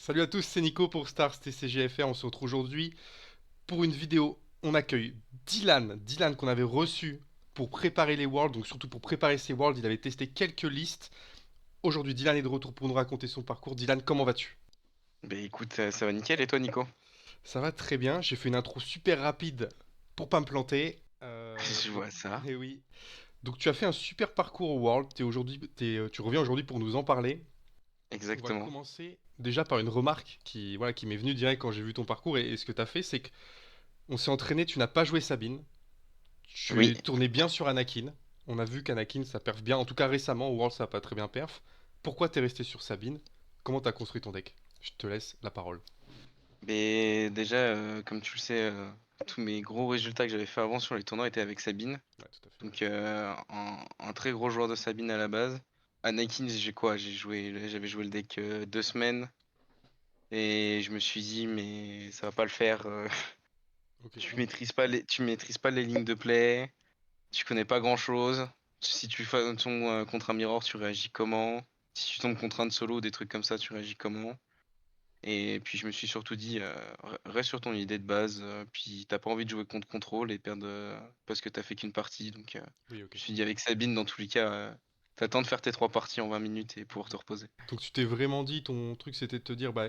Salut à tous, c'est Nico pour Stars TCGFR. On se retrouve aujourd'hui pour une vidéo. On accueille Dylan qu'on avait reçu pour préparer les Worlds, donc surtout pour préparer ces Worlds, il avait testé quelques listes. Aujourd'hui, Dylan est de retour pour nous raconter son parcours. Dylan, comment vas-tu? Bah écoute, ça va nickel et toi Nico? Ça va très bien, j'ai fait une intro super rapide pour pas me planter. Je vois ça. Et oui. Donc tu as fait un super parcours au World, tu reviens aujourd'hui pour nous en parler. On va Exactement. commencer déjà par une remarque qui m'est venue direct quand j'ai vu ton parcours et ce que tu as fait, c'est que on s'est entraîné, tu n'as pas joué Sabine. Tu Oui. es tourné bien sur Anakin. On a vu qu'Anakin ça perf bien. En tout cas récemment, au World ça a pas très bien perf. Pourquoi t'es resté sur Sabine? Comment t'as construit ton deck? Je te laisse la parole. Mais déjà, comme tu le sais, tous mes gros résultats que j'avais fait avant sur les tournois étaient avec Sabine. Ouais, tout à fait. Donc un très gros joueur de Sabine à la base. Anakin, j'ai quoi? J'avais joué le deck 2 semaines et je me suis dit mais ça va pas le faire. Ok. Tu maîtrises pas les lignes de play, tu connais pas grand-chose. Si tu tombes contre un mirror, tu réagis comment? Si tu tombes contre un solo, des trucs comme ça, tu réagis comment? Et puis je me suis surtout dit, reste sur ton idée de base, puis t'as pas envie de jouer contre contrôle et perdre parce que t'as fait qu'une partie. Donc Oui, je ok. me suis dit avec Sabine, dans tous les cas, t'as le temps de faire tes 3 parties en 20 minutes et pouvoir te reposer. Donc tu t'es vraiment dit, ton truc c'était de te dire, bah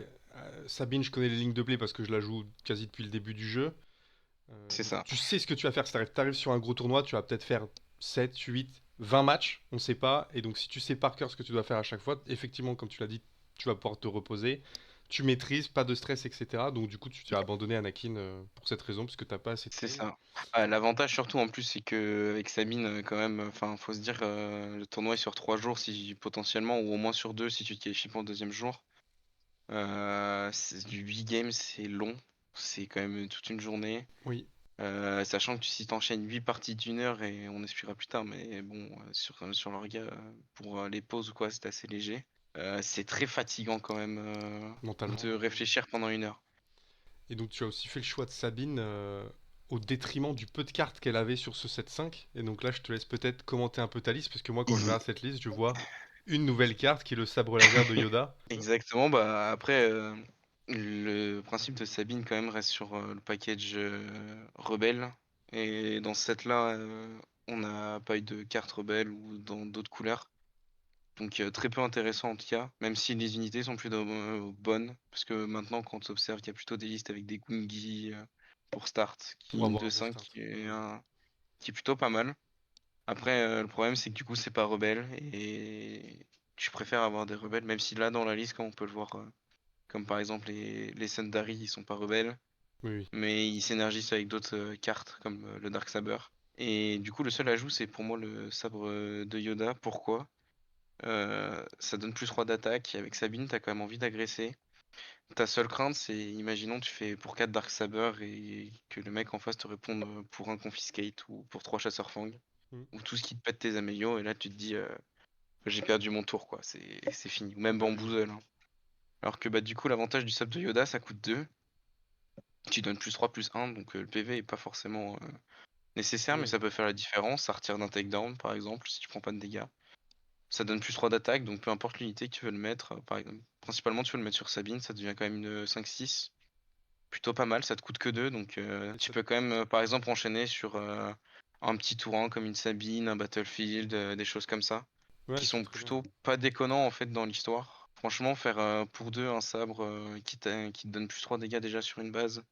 Sabine, je connais les lignes de play parce que je la joue quasi depuis le début du jeu. C'est Donc ça. tu sais ce que tu vas faire. Si t'arrives sur un gros tournoi, tu vas peut-être faire 7, 8, 20 matchs, on sait pas. Et donc si tu sais par cœur ce que tu dois faire à chaque fois, effectivement, comme tu l'as dit, tu vas pouvoir te reposer. Tu maîtrises, pas de stress, etc. Donc du coup, tu t'es abandonné Anakin pour cette raison, parce que t'as pas assez de C'est play. ça. Ah, l'avantage surtout en plus, c'est que avec Sabine, quand même, enfin, faut se dire, le tournoi est sur 3 jours, si potentiellement, ou au moins sur 2 si tu te qualifies pour le deuxième jour. C'est du 8 games, c'est long, c'est quand même toute une journée. Oui, Sachant que si t'enchaînes 8 parties d'1 heure, et on expliquera plus tard, mais bon, sur l'orga, pour les pauses ou quoi, c'est assez léger. C'est très fatigant quand même mentalement. de réfléchir pendant 1 heure. Et donc tu as aussi fait le choix de Sabine au détriment du peu de cartes qu'elle avait sur ce 7-5. Et donc là, je te laisse peut-être commenter un peu ta liste, parce que moi, quand je Easy. regarde cette liste, je vois une nouvelle carte qui est le sabre laser de Yoda. Exactement, bah après, le principe de Sabine quand même reste sur le package rebelle. Et dans ce set-là, on n'a pas eu de carte rebelle ou dans d'autres couleurs. Donc très peu intéressant en tout cas, même si les unités sont plutôt bonnes. Parce que maintenant, quand on observe qu'il y a plutôt des listes avec des Gungi pour start, Pour qui une avoir un deux bon cinq start. qui est plutôt pas mal. Après, le problème, c'est que du coup, c'est pas rebelle. Et je préfère avoir des rebelles, même si là, dans la liste, comme on peut le voir, comme par exemple les Sundari, ils sont pas rebelles. Oui, oui. Mais ils s'énergisent avec d'autres cartes, comme le Dark Saber. Et du coup, le seul ajout, c'est pour moi le sabre de Yoda. Pourquoi? Ça donne plus 3 d'attaque. Et avec Sabine, t'as quand même envie d'agresser. Ta seule crainte, c'est, imaginons, tu fais pour 4 Dark Saber et que le mec en face te réponde pour un Confiscate ou pour 3 Chasseurs Fang. Mm. Ou tout ce qui te pète tes amélios. Et là, tu te dis, j'ai perdu mon tour, quoi. C'est fini. Ou même Bah oui. Bamboozle, hein. Alors que bah, du coup, l'avantage du sabre de Yoda, ça coûte 2. Tu donnes plus 3 plus 1. Donc le PV est pas forcément nécessaire, mais Oui. ça peut faire la différence. Ça retire d'un takedown, par exemple, si tu prends pas de dégâts. Ça donne plus 3 d'attaque, donc peu importe l'unité que tu veux le mettre. Par exemple, principalement, tu veux le mettre sur Sabine, ça devient quand même une 5-6. Plutôt pas mal, ça te coûte que 2, donc Et tu ça- peux quand même, par exemple, enchaîner sur un petit Touran comme une Sabine, un Battlefield, des choses comme ça, Ouais, qui c'est sont très bien. plutôt pas déconnants en fait dans l'histoire. Franchement, faire pour 2 un sabre qui te donne plus 3 dégâts déjà sur une base,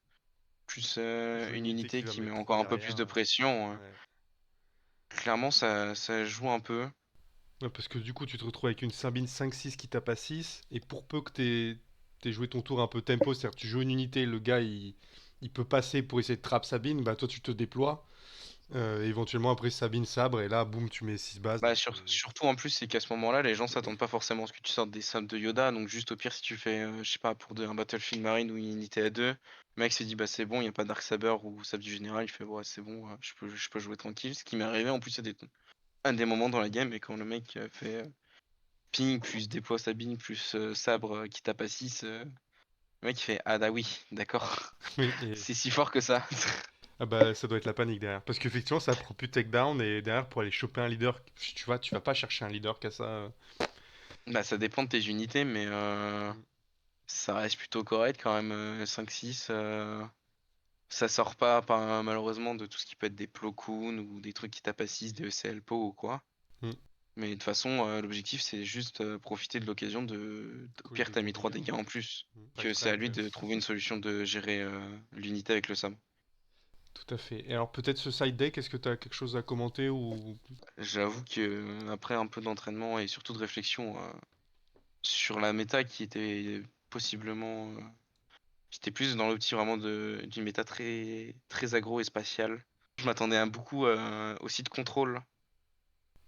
plus Plus une une unité qui unité va qui met mettre 3 encore un peu plus derrière. de pression, Ouais. clairement ça joue un peu. Ouais, parce que du coup, tu te retrouves avec une Sabine 5-6 qui tape à 6, et pour peu que t'aies joué ton tour un peu tempo, c'est-à-dire que tu joues une unité, le gars il peut passer pour essayer de trap Sabine, bah toi tu te déploies, éventuellement après Sabine sabre, et là boum, tu mets 6 bases. Bah, Donc, surtout en plus, c'est qu'à ce moment-là, les gens s'attendent pas forcément à ce que tu sortes des sabres de Yoda. Donc, juste au pire, si tu fais, je sais pas, un Battlefield Marine ou une unité à 2, le mec se dit, bah c'est bon, il n'y a pas Dark Saber ou sabre du général. Il fait, ouais, c'est bon, je peux jouer tranquille. Ce qui m'est arrivé en plus à des moments dans la game, et quand le mec fait ping plus déploie Sabine plus sabre qui tape à 6, le mec il fait, ah bah oui, d'accord, oui, et c'est si fort que ça. ah bah ça doit être la panique derrière. Parce qu'effectivement, ça prend plus de takedown, et derrière, pour aller choper un leader, tu vas pas chercher un leader qu'à ça. Bah, ça dépend de tes unités, mais Mm. Ça reste plutôt correct quand même, 5-6. Ça sort pas, malheureusement, de tout ce qui peut être des Plo Koon ou des trucs qui tapent à 6, des ECL Po ou quoi. Hmm. Mais de toute façon, l'objectif c'est juste profiter de l'occasion au Cool, pire de t'as mis gagner des 3 games. dégâts en plus. Pas Que exprès c'est à lui après. de trouver une solution de gérer l'unité avec le sab. Tout à fait. Et alors peut-être ce side deck, est-ce que tu as quelque chose à commenter ou... J'avoue que après un peu d'entraînement et surtout de réflexion sur la méta qui était possiblement j'étais plus dans l'optique vraiment d'une méta très très aggro et spatiale. Je m'attendais à beaucoup aussi de contrôle.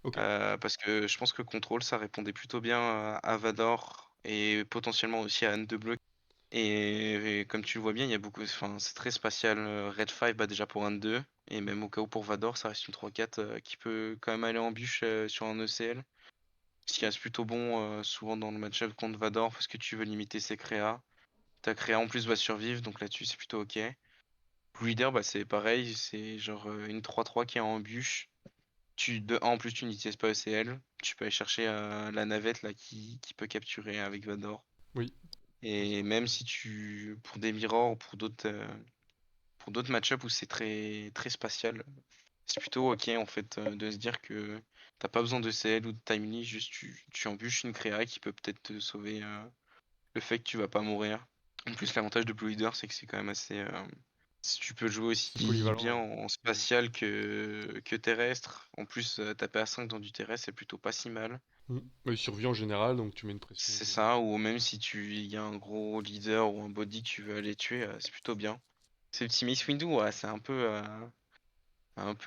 Ok. Parce que je pense que contrôle ça répondait plutôt bien à Vador et potentiellement aussi à Anne de Bleu. Et comme tu le vois bien, il y a beaucoup, enfin, c'est très spatial. Red 5, bah déjà pour un 2, et même au cas où pour Vador, ça reste une 3-4 qui peut quand même aller en bûche sur un ECL. Ce qui reste plutôt bon souvent dans le match-up contre Vador parce que tu veux limiter ses créas. Ta créa en plus va survivre, donc là-dessus c'est plutôt ok. Blue Leader, bah c'est pareil, c'est genre une 3-3 qui est en bûche. De 1 en plus tu n'utilises pas ECL. Tu peux aller chercher la navette là qui peut capturer avec Vador. Oui. Ouais, c'est Et pas faux, même ouais. si pour des mirrors ou pour d'autres match-up où c'est très, très spatial, c'est plutôt ok en fait de se dire que t'as pas besoin de CL ou de timely, juste tu embûches une créa qui peut peut-être te sauver le fait que tu vas pas mourir. En plus, l'avantage de Blue Leader, c'est que c'est quand même assez. Si tu peux jouer C'est aussi polyvalent, bien ouais. en Hmm. spatial que terrestre. En plus, taper à 5 dans du terrestre, c'est plutôt pas si mal. Hmm. Il survit en général, donc tu mets une pression C'est qui est... ça, ou même si il y a un gros leader ou un body que tu veux aller tuer, c'est plutôt bien. C'est petit Miss Windu, ouais, c'est un peu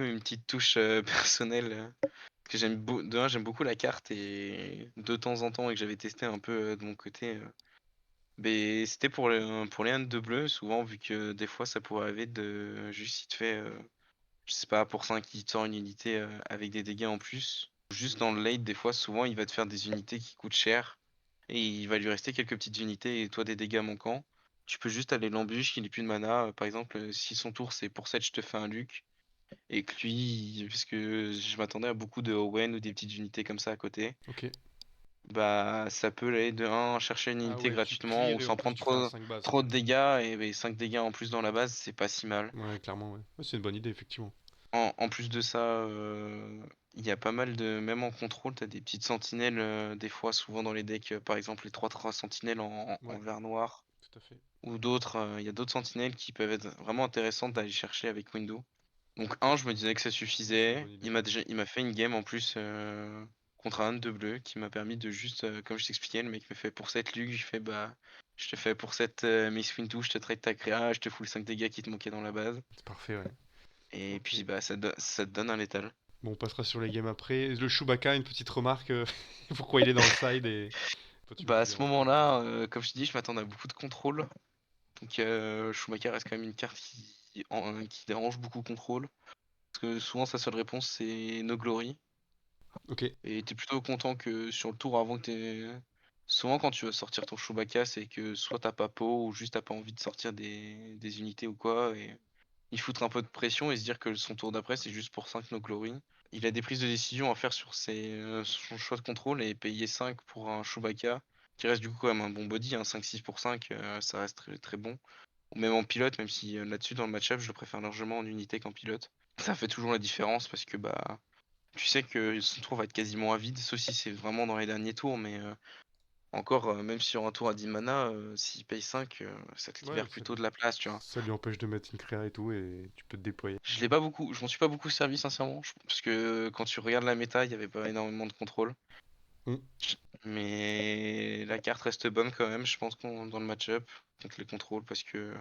une petite touche personnelle. Que de un, j'aime beaucoup la carte et de temps en temps, et que j'avais testé un peu de mon côté. Mais c'était pour les Indes de bleu, souvent, vu que des fois ça pourrait arriver de juste il te fait, je sais pas, pour 5 il te sort une unité avec des dégâts en plus. Juste dans le late, des fois, souvent il va te faire des unités qui coûtent cher et il va lui rester quelques petites unités et toi des dégâts manquants. Tu peux juste aller l'embûche, il n'est plus de mana. Par exemple, si son tour c'est pour 7, je te fais un Luc. Et que lui, puisque je m'attendais à beaucoup de Owen ou des petites unités comme ça à côté, Ok. bah ça peut aller de un chercher une Ah unité ouais, tu gratuitement clear ou et en sans plus prendre tu fais un 5 base, trop quoi. de dégâts et 5 dégâts en plus dans la base, c'est pas si mal. Ouais, clairement, ouais. Ouais, c'est une bonne idée, effectivement. En plus de ça, il y a pas mal de. Même en contrôle, t'as des petites sentinelles, des fois, souvent dans les decks, par exemple les 3-3 sentinelles en Ouais, vert noir, tout à fait. ou d'autres, il y a d'autres sentinelles qui peuvent être vraiment intéressantes d'aller chercher avec Window. Donc, un, je me disais que ça Ouais, c'est une suffisait. bonne idée. Il m'a fait une game en plus contre un de bleu qui m'a permis de juste, comme je t'expliquais, le mec me fait pour cette Lug, je fais bah. Je te fais pour cette Miss Window, je te trade ta créa, je te fous le 5 dégâts qui te manquaient dans la base. C'est parfait, ouais. Et Ok. puis bah ça te donne un létal. Bon, on passera sur les games après. Le Chewbacca, une petite remarque. Pourquoi il est dans le side et... Toi, tu me Bah à disais ce en off. moment-là, comme je te dis, je m'attendais à beaucoup de contrôle. Donc Schumacher reste quand même une carte qui dérange beaucoup contrôle. Parce que souvent sa seule réponse c'est No Glory. Ok. Et t'es plutôt content que sur le tour avant que t'aies. Souvent quand tu vas sortir ton Chewbacca, c'est que soit t'as pas peau ou juste t'as pas envie de sortir des unités ou quoi. Et il foutre un peu de pression et se dire que son tour d'après c'est juste pour 5 No Glory. Il a des prises de décision à faire sur son choix de contrôle et payer 5 pour un Chewbacca, qui reste du coup quand même un bon body, hein, 5-6 pour 5, ça reste très, très bon. Ou même en pilote, même si là-dessus dans le match-up je le préfère largement en unité qu'en pilote. Ça fait toujours la différence parce que bah tu sais que son tour va être quasiment à vide, sauf si c'est vraiment dans les derniers tours, mais encore, même sur un tour à 10 mana, s'il paye 5, ça te Ouais, libère plutôt de la place, tu vois. ça lui empêche de mettre une créa et tout, et tu peux te déployer. Je m'en suis pas beaucoup servi sincèrement, parce que quand tu regardes la méta, il y avait pas énormément de contrôle. Hmm. Mais la carte reste bonne quand même, je pense qu'on dans le match-up contre les contrôles, parce que,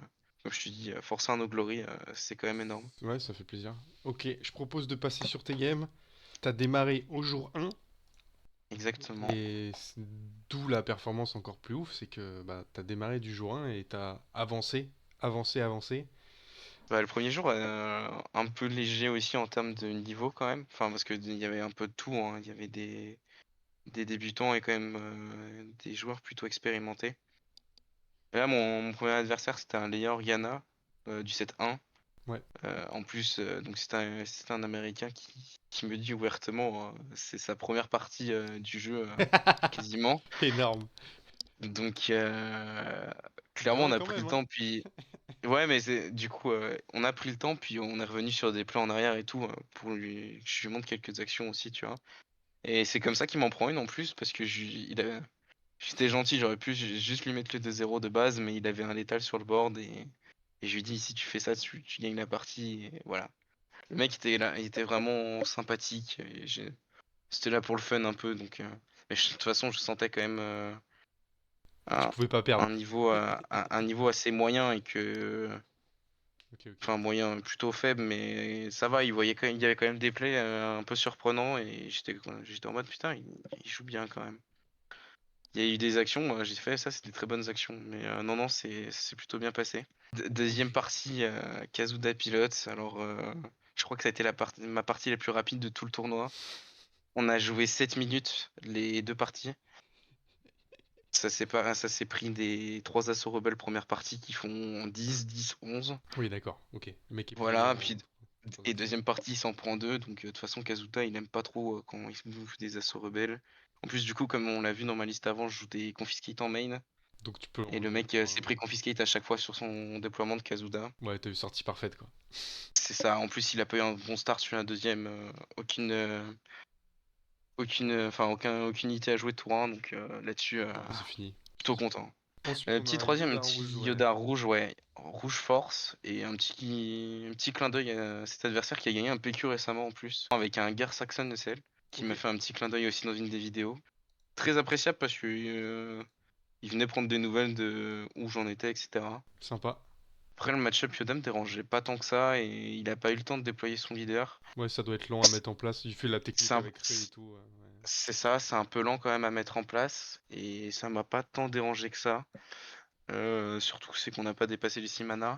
comme je te dis, forcer un No Glory, c'est quand même énorme. Ouais, ça fait plaisir. Ok, je propose de passer sur tes games. T'as démarré au jour 1, Exactement. et d'où la performance encore plus ouf, c'est que bah, t'as démarré du jour 1 et t'as avancé, avancé, avancé. Bah, le premier jour, un peu léger aussi en termes de niveau quand même, enfin parce que il y avait un peu de tout, hein. Il y avait des débutants et quand même des joueurs plutôt expérimentés. Et là, mon premier adversaire, c'était un Leia Organa du set 1. Ouais, En plus, donc c'était un Américain qui me dit ouvertement, c'est sa première partie du jeu quasiment. énorme. Donc, Bah clairement, on ouais, a quand pris même, le hein. temps, puis ouais, mais c'est du coup, on a pris le temps, puis on est revenu sur des plans en arrière et tout, pour lui que je lui montre quelques actions aussi, tu vois? Et c'est comme ça qu'il m'en prend une en plus parce que je lui il a j'étais gentil, j'aurais pu juste lui mettre le 2-0 de base, mais il avait un létal sur le board et je lui dis: «Si tu fais ça, tu gagnes la partie» et voilà. Le mec était là, il était vraiment sympathique et c'était là pour le fun un peu donc mais de toute façon, je sentais quand même, Que tu un pouvais pas perdre. un niveau assez moyen et que Ok, ok. enfin moyen, plutôt faible, mais ça va, il y avait quand même des plays, un peu surprenants et j'étais en mode: «Putain, il joue bien quand même». Il y a eu des actions, j'ai fait: «Ça, c'est des très bonnes actions», mais non, non, c'est plutôt bien passé. 2e Ok. partie, Kazuda Pilote, alors, je crois que ça a été ma partie la plus rapide de tout le tournoi. On a joué 7 minutes les 2 parties. Ça s'est pris des 3 assauts rebelles première partie qui font 10, 10, 11. Oui, d'accord. Ok. Le mec est plié Voilà, en puis et transaction. deuxième partie, il s'en prend 2 donc de toute façon Kazuta, il aime pas trop, quand il se bouffe des assauts rebelles. En plus, du coup, comme on l'a vu dans ma liste avant, je joue des confiscates en main Donc tu peux et le enlever mec, pour. s'est pris confiscate à chaque fois sur son déploiement de Kazuda. Ouais, t'as eu sortie parfaite, quoi. C'est ça, en plus, il a pas eu un bon start sur la deuxième, aucune unité à jouer de tour 1 donc là-dessus, Ah bah c'est fini. plutôt content. Ensuite, on Petit a troisième, un Yoda petit rouge, ouais. Yoda rouge, ouais, rouge force et un petit clin d'œil à cet adversaire qui a gagné un PQ récemment en plus, avec un Gar Saxon de Cell, qui Ok. m'a fait un petit clin d'œil aussi dans une des vidéos. Très appréciable parce que il venait prendre des nouvelles de où j'en étais, etc. Sympa. Après le match-up Yoda me dérangeait pas tant que ça et il a pas eu le temps de déployer son leader. Ouais, ça doit être lent à mettre en place. Il fait la C'est technique un- avec Ray et tout. Ouais. c'est ça, c'est un peu lent quand même à mettre en place et ça m'a pas tant dérangé que ça. Surtout c'est qu'on n'a pas dépassé les 6 mana.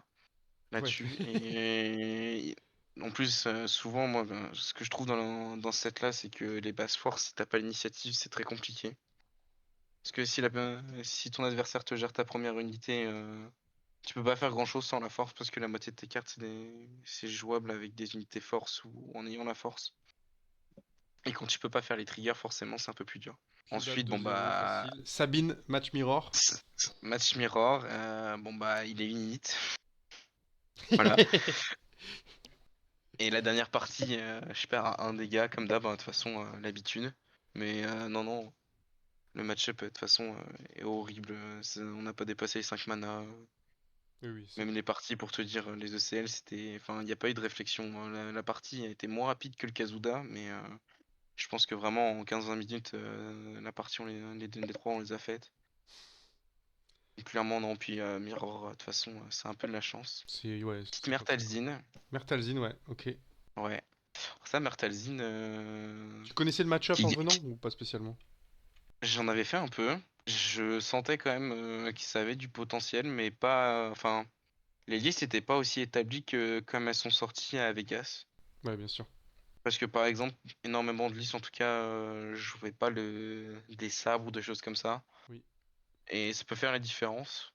Ouais. Là-dessus et en plus, souvent moi, ce que je trouve dans ce set là, c'est que les basses forces, si tu pas l'initiative, c'est très compliqué. Parce que si ton adversaire te gère ta première unité, tu peux pas faire grand chose sans la force parce que la moitié de tes cartes, c'est jouable avec des unités force ou en ayant la force. Et quand tu peux pas faire les triggers, forcément, c'est un peu plus dur. Yoda Ensuite, bon 2-0 bah, facile. Sabine, match mirror. match mirror, bon bah, il est init. Voilà. Et la dernière partie, je perds à 1 dégât comme d'hab, hein, de toute façon, l'habitude. Mais non, non, le match-up, de toute façon, est horrible. On n'a pas dépassé les 5 mana. Oui, oui, Même les parties, pour te dire, les ECL, c'était. Enfin, il n'y a pas eu de réflexion, hein. La partie a été moins rapide que le Kazuda, mais je pense que vraiment, en 15-20 minutes, la partie, les 3, on les a faites. Et clairement, non. Puis Mirror, de toute façon, c'est un peu de la chance. c'est ouais, Petite c'est comme ça, quoi. Mertalzine, Mertalzin, ouais, ok. ouais. Ça, Mertalzine, Tu connaissais le match-up en qui, venant ou pas spécialement? j'en avais fait un peu. Je sentais quand même qu'ils avaient du potentiel, mais pas. Enfin, les listes n'étaient pas aussi établies que comme elles sont sorties à Vegas. Ouais, bien sûr. Parce que par exemple, énormément de listes, en tout cas, je jouais pas des sabres ou des choses comme ça. Oui. Et ça peut faire la différence.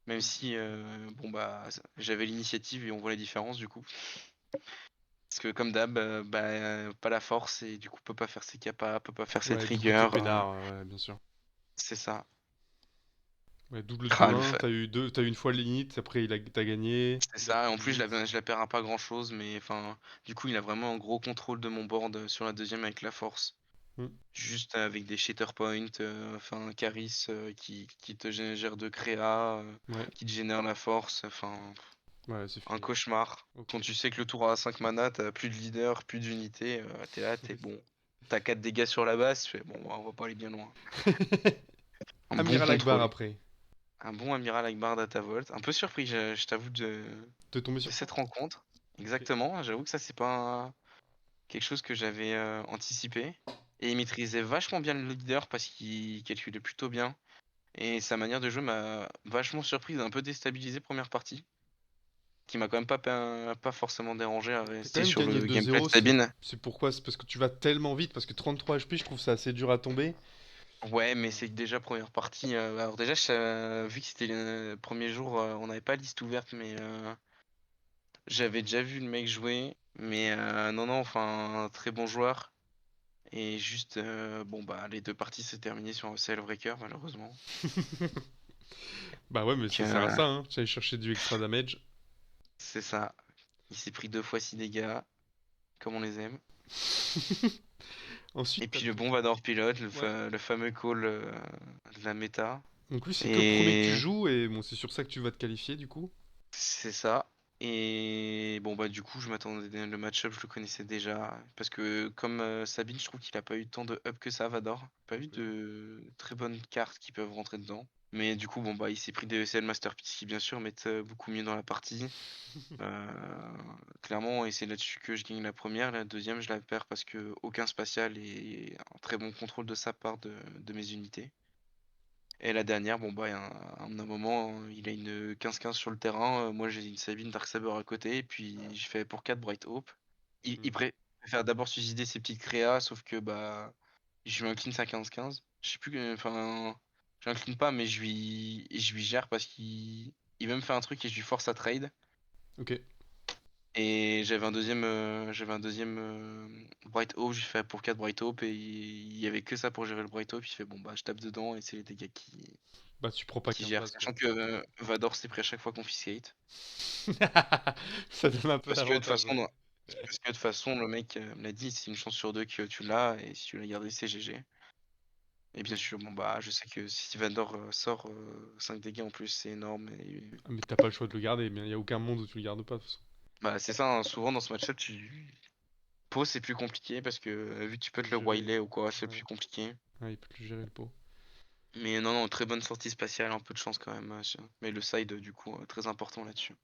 Même Mm. si, bon bah, j'avais l'initiative et on voit la différence du coup. Parce que comme d'hab, bah, pas la force et du coup peut pas faire ses kappas, peut pas faire ses Ouais, du coup, t'es triggers. peinard, ouais, bien sûr. C'est ça. Ouais, double Ah, 2-1, t'as eu une fois le limite, après t'as gagné, c'est il a ça, et pris en plus limite. je la perds à pas grand chose, mais enfin, du coup il a vraiment un gros contrôle de mon board sur la deuxième avec la force. Mm. Juste avec des shatter points, enfin Caris qui te génère de créa, Ouais, qui te génère la force, enfin ouais, c'est un fini. cauchemar. Ok. Quand tu sais que le tour a 5 mana, t'as plus de leader, plus d'unité, t'es là, t'es bon. T'as 4 dégâts sur la base, tu fais bon, on va pas aller bien loin. Un bon Amiral Akbar contrôle. après. Un bon amiral Akbar Datavolt. Un peu surpris, je t'avoue, T'es tombé de sur ça? cette rencontre. Ok. Exactement, j'avoue que ça, c'est pas quelque chose que j'avais anticipé. Et il maîtrisait vachement bien le leader parce qu'il calculait plutôt bien. Et sa manière de jouer m'a vachement surprise, un peu déstabilisé première partie. Qui m'a quand même pas forcément dérangé à T'as quand rester même sur gagné le gameplay de 2-0, Sabine. c'est pourquoi? C'est parce que tu vas tellement vite, parce que 33 HP, je trouve ça assez dur à tomber. Ouais, mais c'est que déjà première partie. Alors déjà, vu que c'était le premier jour, on n'avait pas liste ouverte, mais j'avais déjà vu le mec jouer. Mais non, non, enfin, un très bon joueur. Et juste, bon bah les deux parties s'est terminé sur un CL Breaker malheureusement. Bah ouais, mais Donc ça sert à ça, hein. J'allais chercher du extra damage. c'est ça. Il s'est pris 2 fois 6 dégâts, comme on les aime. Ensuite, Et t'as puis le ton... bon Vador pilote, Ouais. le fameux call de la méta. Donc lui, c'est que le premier que tu Et joues, et bon, c'est sur ça que tu vas te qualifier, du coup. c'est ça. Et bon bah du coup je m'attendais, le match-up je le connaissais déjà. Parce que comme Sabine, je trouve qu'il a pas eu tant de up que ça, Vador. Pas eu Ok. de très bonnes cartes qui peuvent rentrer dedans. Mais du coup bon bah il s'est pris des ESL Masterpiece qui bien sûr mettent beaucoup mieux dans la partie. Clairement, et c'est là-dessus que je gagne la première. La deuxième, je la perds parce que aucun spatial et un très bon contrôle de sa part de mes unités. Et la dernière, bon bah, à un moment, il a une 15-15 sur le terrain. Moi, j'ai une Sabine Darksaber à côté. Et puis, je fais pour 4 Bright Hope. Il Hmm. préfère d'abord suicider ses petites créas, sauf que bah, je lui incline sa 15-15. Je sais plus, enfin, je l'incline pas, mais je lui gère parce qu'il veut me faire un truc et je lui force à trade. Ok. Et j'avais un deuxième Bright Hope, j'ai fait pour 4 Bright Hope et il y avait que ça pour gérer le Bright Hope. Il fait bon bah je tape dedans et c'est les dégâts Bah tu prends pas qui 15 gèrent. bases, quoi. Sachant que Vador s'est pris à chaque fois Confiscate. Ça donne un peu Parce que de toute d'avantage, façon, ouais. le mec me l'a dit, c'est une chance sur deux que tu l'as et si tu l'as gardé, c'est GG. Et bien Hmm. sûr, bon bah je sais que si Vador sort 5 dégâts en plus, c'est énorme. Ah, mais t'as pas le choix de le garder, mais il y a aucun monde où tu le gardes pas, de toute façon. Bah c'est ça, hein, souvent dans ce match-up, pose c'est plus compliqué parce que vu que tu peux Faut te le le gérer. Wiley ou quoi, c'est Ouais. plus compliqué. Ouais, il peut le gérer, le pot. Mais non, non, très bonne sortie spatiale, un peu de chance quand même. Mais le side, du coup, très important là-dessus.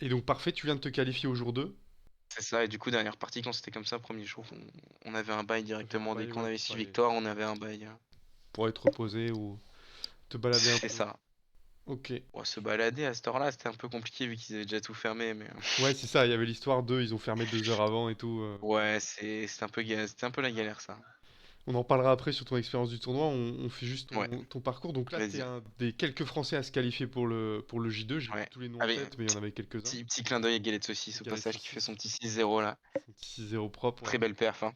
Et donc, parfait, tu viens de te qualifier au jour 2. C'est ça, et du coup, dernière partie, quand c'était comme ça, premier jour, on avait un bail T'avais un directement. Dès bail, qu'on ouais, avait pour 6 aller... victoires, on avait un bail. pour être reposé ou te balader un C'est peu. ça. Ok. Ouais, se balader à cette heure-là, c'était un peu compliqué vu qu'ils avaient déjà tout fermé. Mais Ouais, c'est ça, il y avait l'histoire d'eux, ils ont fermé 2 heures avant et tout. ouais, c'était un peu la galère, ça. On en parlera après sur ton expérience du tournoi, on fait juste Ouais, ton parcours. Donc là, t'es vas-y. un des quelques Français à se qualifier pour le J2. J'ai plus Ouais. tous les noms en Allez, tête, mais il y en avait quelques-uns. petit clin d'œil à Galette Saucisse au Galette passage qui fait son Saucisse, petit 6-0 là. son petit 6-0 propre, Très ouais. belle perf, hein.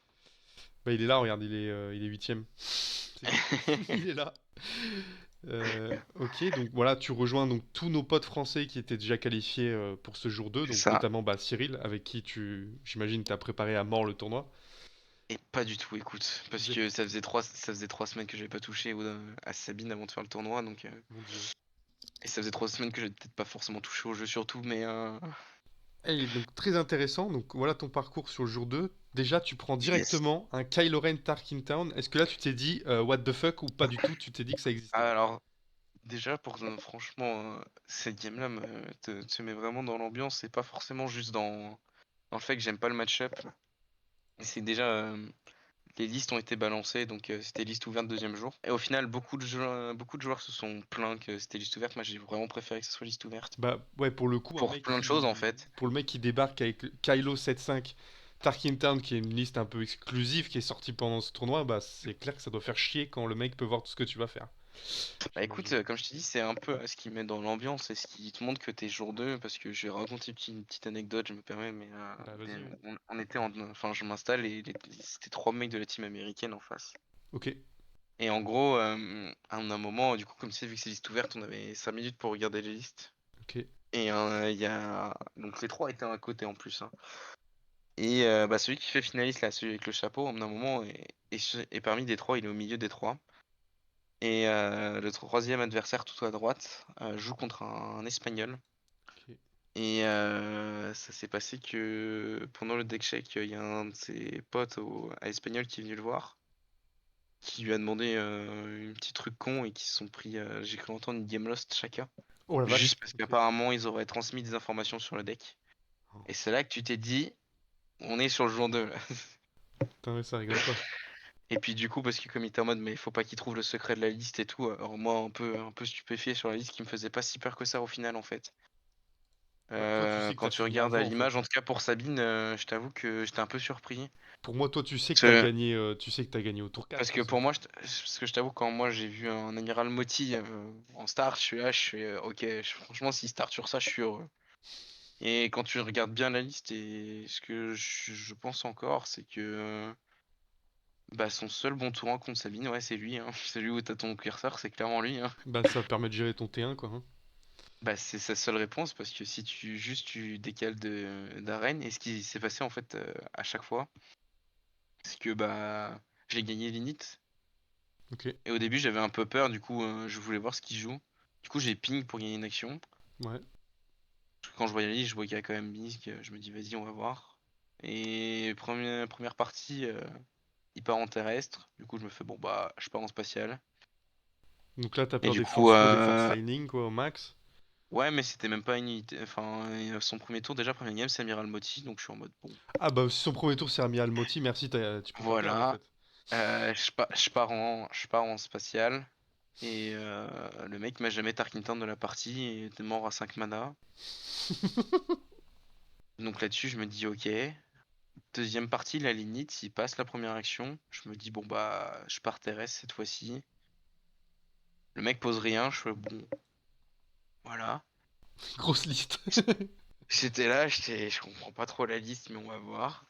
Bah, il est là, regarde, il est huitième. C'est lui. Il est là. Ok, donc voilà, tu rejoins donc tous nos potes français qui étaient déjà qualifiés pour ce jour 2, C'est donc ça. notamment bah, Cyril, avec qui j'imagine, t'as préparé à mort le tournoi. Et pas du tout, écoute, parce Vous êtes... que ça faisait 3 semaines que j'avais pas touché à Sabine avant de faire le tournoi, donc Mon Dieu. et ça faisait 3 semaines que j'avais peut-être pas forcément touché au jeu surtout, mais Et donc très intéressant, donc voilà ton parcours sur le jour 2. Déjà, tu prends yes. directement un Kylo Ren Tarkin Town. Est-ce que là, tu t'es dit what the fuck ou pas du tout, tu t'es dit que ça existait? Alors déjà franchement, cette game-là te met vraiment dans l'ambiance, c'est pas forcément juste dans le fait que j'aime pas le match-up. C'est déjà les listes ont été balancées, donc c'était liste ouverte deuxième jour. Et au final, beaucoup de joueurs se sont plaints que c'était liste ouverte. Moi, j'ai vraiment préféré que ce soit liste ouverte Bah ouais, pour le coup, un pour mec plein de choses en qui... fait. Pour le mec qui débarque avec Kylo 7.5 Tarkin Town, qui est une liste un peu exclusive qui est sortie pendant ce tournoi, bah c'est clair que ça doit faire chier quand le mec peut voir tout ce que tu vas faire. Bah écoute, J'imagine. comme je t'ai dit, c'est un peu ce qui met dans l'ambiance et ce qui te montre que t'es jour 2 parce que je vais raconter une petite anecdote, je me permets, Bah vas-y, ouais. on était enfin, je m'installe et c'était 3 mecs de la team américaine en face. Ok. Et en gros, à un moment, du coup, comme c'est vu que c'est liste ouverte, on avait 5 minutes pour regarder les listes. Ok. Et il y a donc les trois étaient à côté en plus, hein. Et bah celui qui fait finaliste là, celui avec le chapeau, à un moment, et parmi des trois, il est au milieu des trois. Et le troisième adversaire tout à droite joue contre un Espagnol. Ok. Et ça s'est passé que pendant le deck check, il y a un de ses potes à Espagnol qui est venu le voir, qui lui a demandé un petit truc con et qui se sont pris, j'ai cru entendre une game lost chacun. Oh la Juste vache. parce Ok. qu'apparemment ils auraient transmis des informations sur le deck. Oh, Et c'est là que tu t'es dit, on est sur le jour 2 là. putain, ouais, ça rigole pas. Et puis du coup, parce que comme il était en mode, mais il faut pas qu'il trouve le secret de la liste et tout, alors moi un peu stupéfié sur la liste qui me faisait pas si peur que ça au final en fait. Bah, toi, tu sais que Quand t'as tu fini regardes à avant, en l'image, fait. en tout cas pour Sabine, je t'avoue que j'étais un peu surpris. Pour moi, toi, tu sais que Parce t'as que, gagné, tu sais que t'as gagné au tour 4, de parce toute que façon. pour moi, parce que je t'avoue, quand moi j'ai vu un amiral Moti en start, je suis là, je suis ok, franchement, s'il start sur ça, je suis heureux. Et quand tu regardes bien la liste, et ce que je pense encore, c'est que Bah, son seul bon tour 1 contre Sabine, ouais, c'est lui, hein. Celui où t'as ton curseur, c'est clairement lui, hein. Bah, ça permet de gérer ton T1, quoi, hein. Bah, c'est sa seule réponse parce que si tu décales d'arène, et ce qui s'est passé en fait à chaque fois, c'est que bah j'ai gagné l'init Ok, et au début j'avais un peu peur, du coup je voulais voir ce qu'il joue. Du coup j'ai ping pour gagner une action. ouais. Quand je voyais la liste, je voyais qu'il y a quand même Misk, je me dis vas-y on va voir. Et première partie, il part en terrestre, du coup je me fais bon bah je pars en spatial. Donc là, t'as Et peur du des coup force throw, des force lightning, quoi, au max. ouais mais c'était même pas une unité, enfin son premier tour déjà, premier game c'est Amiral Moti, donc je suis en mode bon. Ah bah, si son premier tour c'est Amiral Moti, merci, tu peux pas perdre en Voilà. fait. Je pars en spatial et le mec m'a jamais Tarkington de la partie et était mort à 5 mana. Donc là-dessus, je me dis ok. Deuxième partie, la lignite, il passe la première action. Je me dis bon bah je pars terrestre cette fois-ci. Le mec pose rien, je fais bon, voilà. Grosse liste. J'étais là, je comprends pas trop la liste, mais on va voir.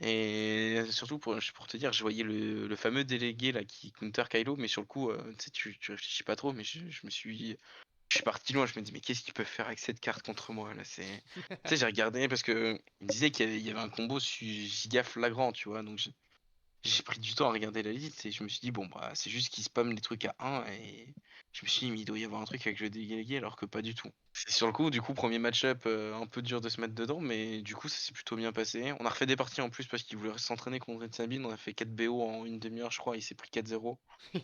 Et surtout pour te dire, je voyais le fameux délégué là qui counter Kylo, mais sur le coup, tu sais, tu réfléchis pas trop, mais je me suis je suis parti loin, je me dis mais qu'est-ce qu'ils peuvent faire avec cette carte contre moi là, c'est. Tu sais, j'ai regardé parce que il me disait qu'il y avait un combo giga flagrant, tu vois, donc j'ai pris du temps à regarder la liste et je me suis dit bon bah c'est juste qu'ils spamment les trucs à 1 et je me suis dit mais il doit y avoir un truc avec le délégué alors que pas du tout. C'est sur le coup, du coup, premier match-up un peu dur de se mettre dedans, mais du coup ça s'est plutôt bien passé. On a refait des parties en plus parce qu'il voulait s'entraîner contre Red Sabine, on a fait 4 BO en une demi-heure je crois, il s'est pris 4-0. Et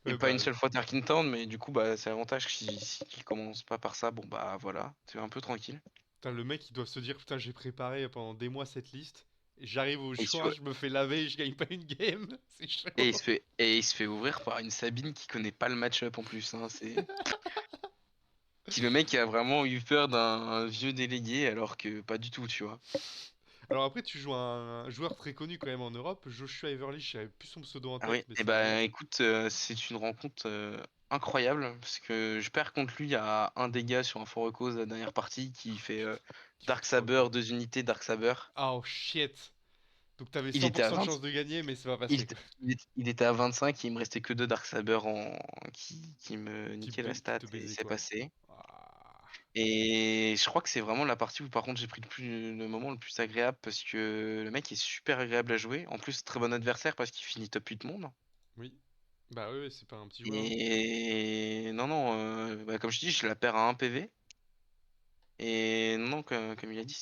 Ouais, pas bah, une seule fois Tarkington, mais du coup bah c'est l'avantage si commence pas par ça, bon bah voilà, c'est un peu tranquille. putain, le mec, il doit se dire, putain, j'ai préparé pendant des mois cette liste. Et j'arrive au Et il se choix, fait, je me fais laver et je gagne pas une game. C'est chaud. et il se fait ouvrir par une Sabine qui connaît pas le match-up en plus, hein, Si le mec a vraiment eu peur d'un vieux délégué alors que pas du tout, tu vois. Alors après, tu joues un joueur très connu quand même en Europe, Joshua Everly, je savais plus son pseudo en Ah oui, tête, mais et ça m'a bah l'air. écoute, c'est une rencontre incroyable parce que je perds contre lui à un dégât sur un Fort Cause la dernière partie qui fait Qui fait Dark 3 Saber, coups. 2 unités Dark Saber. Oh shit! Donc t'avais Il était à 100% de 20, chance de gagner, mais c'est pas il, passé était quoi. il était à 25 et il me restait que 2 Dark Saber qui me niquaient la Qui stat te et baisait c'est quoi. passé. Ah. Et je crois que c'est vraiment la partie où par contre j'ai pris le moment le plus agréable parce que le mec est super agréable à jouer. En plus, très bon adversaire parce qu'il finit top 8 monde. Oui. Bah oui, oui, c'est pas un petit joueur, hein. Et non, non, bah, comme je dis, je la perds à 1 PV. Et non, comme il a dit,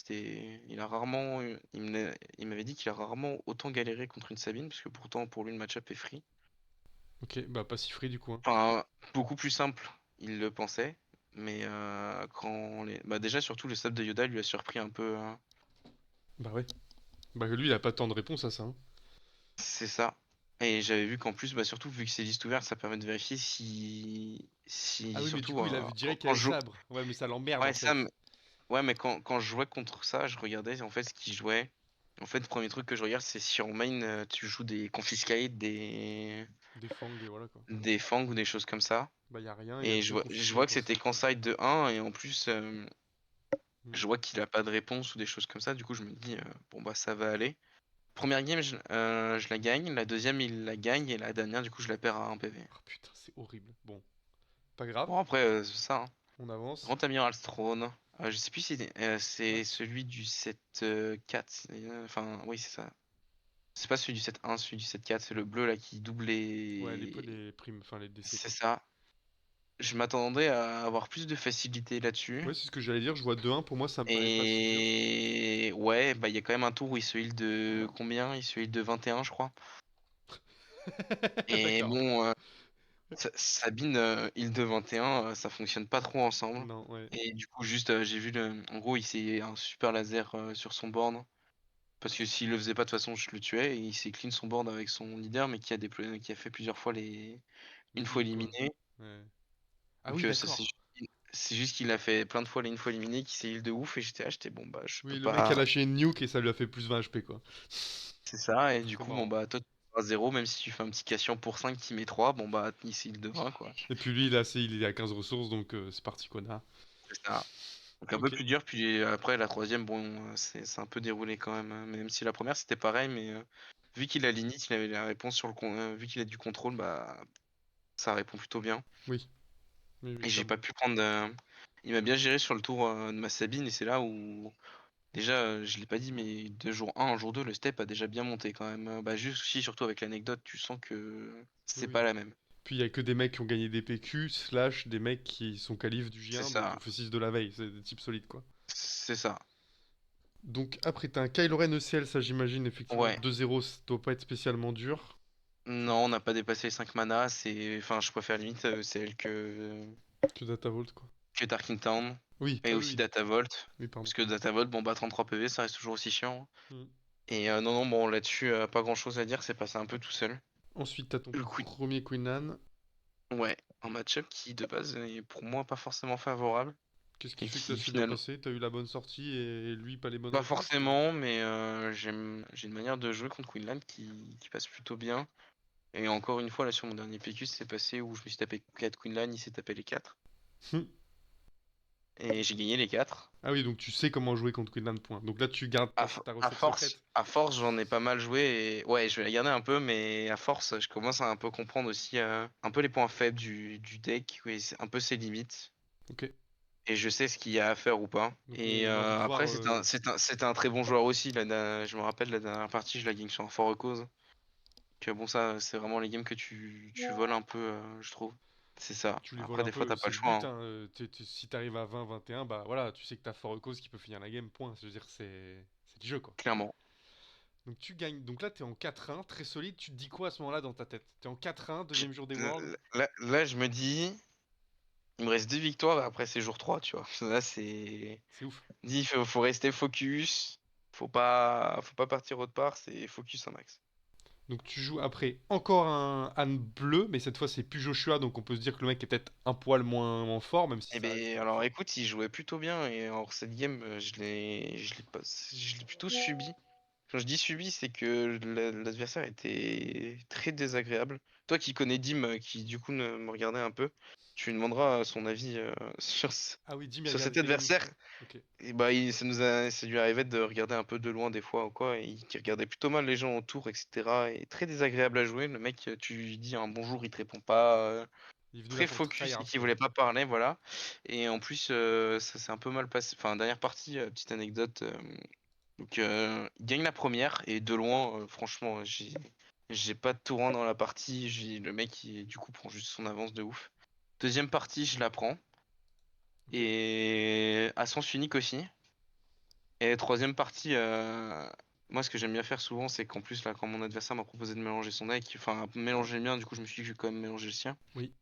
il a rarement, il m'avait dit qu'il a rarement autant galéré contre une Sabine parce que pourtant pour lui le match-up est free. Ok, bah pas si free du coup, hein. Enfin, beaucoup plus simple, il le pensait. Mais bah déjà surtout le sub de Yoda lui a surpris un peu, hein. Bah ouais. Bah lui, il a pas tant de réponses à ça, hein. C'est ça. Et j'avais vu qu'en plus, bah surtout vu que c'est liste ouverte, ça permet de vérifier si Ah oui, mais du surtout coup, il a vu direct qu'il y quand avait je joue. sabre. Ouais, mais ça l'emmerde Ouais, en fait. ouais, mais quand je jouais contre ça, je regardais en fait ce qu'il jouait. En fait, le premier truc que je regarde, c'est si en main tu joues des Confiscate, Des fangs, des voilà quoi. des Fang ou des choses comme ça. Bah y a rien, il y a Et je deux vois, je confiscates vois que aussi. c'était qu'en side de 1 et en plus, Hmm. je vois qu'il a pas de réponse ou des choses comme ça. Du coup, je me dis, bon bah ça va aller. Première game, je la gagne. La deuxième, il la gagne. Et la dernière, du coup, je la perds à 1 PV. Oh putain, c'est horrible. Bon, pas grave, Bon, après, c'est ça, hein. on avance. Grand Amiral Throne. Je sais plus si Ouais. c'est celui du 7-4. Enfin, oui, c'est ça. C'est pas celui du 7-1, celui du 7-4. C'est le bleu là qui double Ouais, les. les primes, enfin les DC C'est quoi. ça. Je m'attendais à avoir plus de facilité là-dessus. Ouais, c'est ce que j'allais dire, je vois 2-1, pour moi ça me paraît pas si dur. Et ouais, bah il y a quand même un tour où il se heal de combien? Il se heal de 21, je crois. Et D'accord. bon, Sabine, heal de 21, ça fonctionne pas trop ensemble. Non, ouais. Et du coup, juste, j'ai vu en gros, il s'est un super laser sur son board. Parce que s'il le faisait pas, de toute façon, je le tuais. Et il s'est clean son board avec son leader, mais qui a fait plusieurs fois Les une fois heals quoi. éliminé. Ouais. Ah Donc oui, ça, d'accord. c'est juste qu'il a fait plein de fois les une fois éliminé, qui s'est heal de ouf. Et j'étais bon, bah, je peux Oui, le mec a pas. lâché une nuke et ça lui a fait plus 20 HP quoi. C'est ça. Et C'est du trop coup, bon, marrant. bah, toi, tu à 0, même si tu fais un petit Cassian pour 5 qui met 3, bon, bah, il s'est heal de 20, quoi. Et puis lui, là, il est à 15 ressources, donc c'est parti connard. C'est ça. Donc un peu Ok. plus dur. Puis après, la troisième, bon, c'est un peu déroulé quand même, hein. Même si la première, c'était pareil, mais vu qu'il a l'init, il avait la réponse vu qu'il a du contrôle, bah ça répond plutôt bien. Oui, oui, oui, Et j'ai comme. pas pu prendre. Il m'a bien géré sur le tour de ma Sabine, et c'est là où déjà, je l'ai pas dit, mais de jour 1 en jour 2, le step a déjà bien monté quand même. Bah juste aussi, surtout avec l'anecdote, tu sens que Oui, c'est pas oui. la même. Puis il y a que des mecs qui ont gagné des PQ, slash des mecs qui sont qualifs du C'est J1, donc qui ça, ont fait 6 de la veille. C'est des types solides, quoi. c'est ça. Donc après, t'as un Kylo Ren ECL, ça j'imagine, effectivement, Ouais. 2-0, ça doit pas être spécialement dur. Non, on n'a pas dépassé les 5 manas, enfin, je préfère limite celle Que Datavolt, quoi. que Darking Town, Oui, et ah oui, aussi oui. Datavolt. Oui, pardon. Parce que Datavolt, bon bah 33 PV, ça reste toujours aussi chiant. Hmm. Et non, non, bon là-dessus, pas grand-chose à dire, c'est passé un peu tout seul. Ensuite, t'as ton Le Queen, premier Queen. ouais, un match-up qui de base est pour moi pas forcément favorable. Qu'est-ce qui Et fait que ça qui s'est bien finalement, passé? T'as eu la bonne sortie et lui pas les bonnes pas réponses ou... forcément, mais j'ai une manière de jouer contre Queenland qui passe plutôt bien. Et encore une fois, là sur mon dernier PQ, c'est passé où je me suis tapé 4 Queenland, il s'est tapé les 4. Hmm. Et j'ai gagné les 4. Ah oui, donc tu sais comment jouer contre Queen point. Donc là, tu gardes ta recette secrète. À force, j'en ai pas mal joué. Et ouais, je vais la garder un peu, mais à force, je commence à un peu comprendre aussi un peu les points faibles du deck, oui, un peu ses limites. Ok. Et je sais ce qu'il y a à faire ou pas. Donc Et on a envie de voir... après, c'était un très bon joueur aussi. Je me rappelle la dernière partie, je la gagne sur un fort cause. Que bon, ça, c'est vraiment les games que tu voles un peu, je trouve. C'est ça. Tu les voles Après, un des fois, peu, t'as pas c'est le le choix, but, hein. hein. Si t'arrives à 20-21, bah voilà, tu sais que t'as fort cause qui peut finir la game, point. Je veux dire, c'est du jeu, quoi. Clairement. Donc tu gagnes. Donc là, t'es en 4-1, très solide. Tu te dis quoi à ce moment-là dans ta tête? T'es en 4-1, J- deuxième jour des Worlds. Là, je me dis, il me reste 2 victoires après ces jours 3, tu vois. Là, c'est. C'est ouf. Dis, faut rester focus. Faut pas partir autre part, c'est focus un max. Donc tu joues après encore un âne bleu, mais cette fois c'est plus Joshua, donc on peut se dire que le mec est peut-être un poil moins fort, même si Eh ça reste ben, alors fort. écoute, il jouait plutôt bien et alors cette game, je l'ai plutôt subi. Quand je dis subi, c'est que l'adversaire était très désagréable. Toi qui connais Dim, qui du coup me regardait un peu, tu lui demanderas son avis Ah oui, Jim il sur regardait cet tes games adversaire. aussi. Ok. Et bah, ça lui arrivait de regarder un peu de loin des fois ou quoi, et qui regardait plutôt mal les gens autour, etc. Et très désagréable à jouer. Le mec, tu lui dis un bonjour, il te répond pas. Il est venu là Très pour focus et tryhard qui quoi. voulait pas parler, voilà. Et en plus, ça s'est un peu mal passé. Enfin, dernière partie, petite anecdote. Donc, il gagne la première et de loin, franchement, j'ai pas de tourant dans la partie. Le mec, du coup, prend juste son avance de ouf. Deuxième partie, je la prends. Ok. Et à sens unique aussi. Et troisième partie, moi ce que j'aime bien faire souvent, c'est qu'en plus là, quand mon adversaire m'a proposé de mélanger son deck, enfin mélanger le mien, du coup je me suis dit que je vais quand même mélanger le sien. Oui.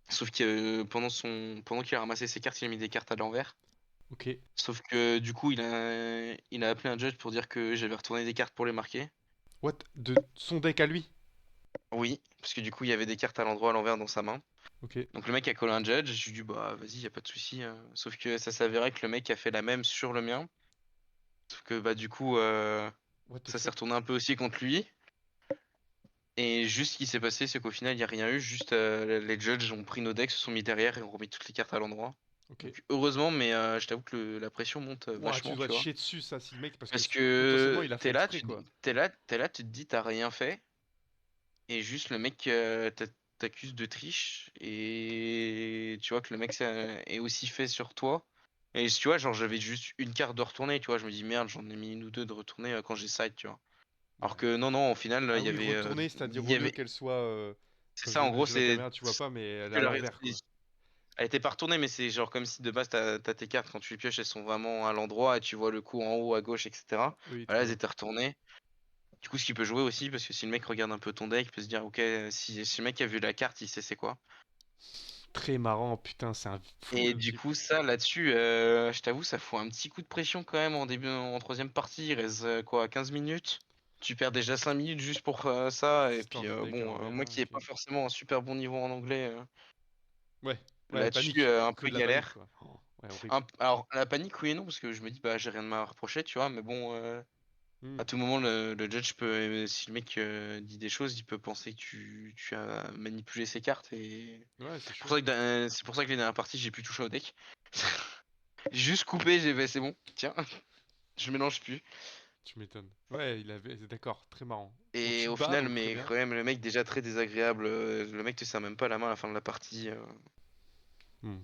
Sauf que pendant qu'il a ramassé ses cartes, il a mis des cartes à l'envers. Ok. Sauf que du coup il a appelé un judge pour dire que j'avais retourné des cartes pour les marquer. What? De son deck à lui? Oui, parce que du coup il y avait des cartes à l'endroit à l'envers dans sa main. Ok. Donc le mec a collé un judge, je lui ai dit bah vas-y, y a pas de souci. Sauf que ça s'avérait que le mec a fait la même sur le mien. Sauf que bah du coup What the ça s'est fuck? retourné un peu aussi contre lui. Et juste ce qui s'est passé, c'est qu'au final, il n'y a rien eu. Juste les judges ont pris nos decks, se sont mis derrière et ont remis toutes les cartes à l'endroit. Ok. Donc heureusement, mais je t'avoue que la pression monte Ouah, tu vachement, dois tu te vois. chier dessus ça si le mec parce que Parce potentiellement que il a fait exprès quoi. t'es là, tu te dis t'as rien fait. Et juste le mec t'accuse de triche. Et tu vois que le mec est aussi fait sur toi. Et tu vois, genre j'avais juste une carte de retourner, tu vois. Je me dis merde, j'en ai mis une ou deux de retourner quand j'ai side, tu vois. Alors Ouais. que non, non, au final, Ah oui, retourner, c'est-à-dire il au y lieu avait, qu'elle soit c'est comme ça, en gros, j'ai la caméra, tu vois pas, mais elle est que à la l'envers quoi. Elle était pas retournée, mais c'est genre comme si de base t'as tes cartes, quand tu les pioches, elles sont vraiment à l'endroit et tu vois le coup en haut, à gauche, etc. Oui, Voilà, très elles bien. étaient retournées. Du coup, ce qui peut jouer aussi, parce que si le mec regarde un peu ton deck, il peut se dire, ok, si le mec a vu la carte, il sait c'est quoi. Très marrant, putain, c'est un fou Et le du type. coup, ça, là-dessus, je t'avoue, ça fout un petit coup de pression quand même en troisième partie. Il reste quoi, 15 minutes? Tu perds déjà 5 minutes juste pour ça. Et Histoire puis, de deck à bon, l'envers, moi ouais, qui ai ok. pas forcément un super bon niveau en anglais, Ouais, ouais, là-dessus, panique. un Que peu de la panique galère. quoi. Oh, ouais, horrible. Alors, la panique, oui et non, parce que je me dis, bah, j'ai rien de mal à reprocher, tu vois, mais bon, Hmm. à tout moment, le judge peut, si le mec dit des choses, il peut penser que tu as manipulé ses cartes, et Ouais, c'est c'est pour chaud. ça c'est pour ça que les dernières parties, j'ai pu toucher au deck. J'ai juste coupé, j'ai fait, c'est bon, tiens, je mélange plus. Tu m'étonnes. Ouais, il avait. D'accord, très marrant. Bon, Et tu te au bats, final, donc très mais bien. quand même, le mec déjà très désagréable. Le mec te serre même pas la main à la fin de la partie. Hmm.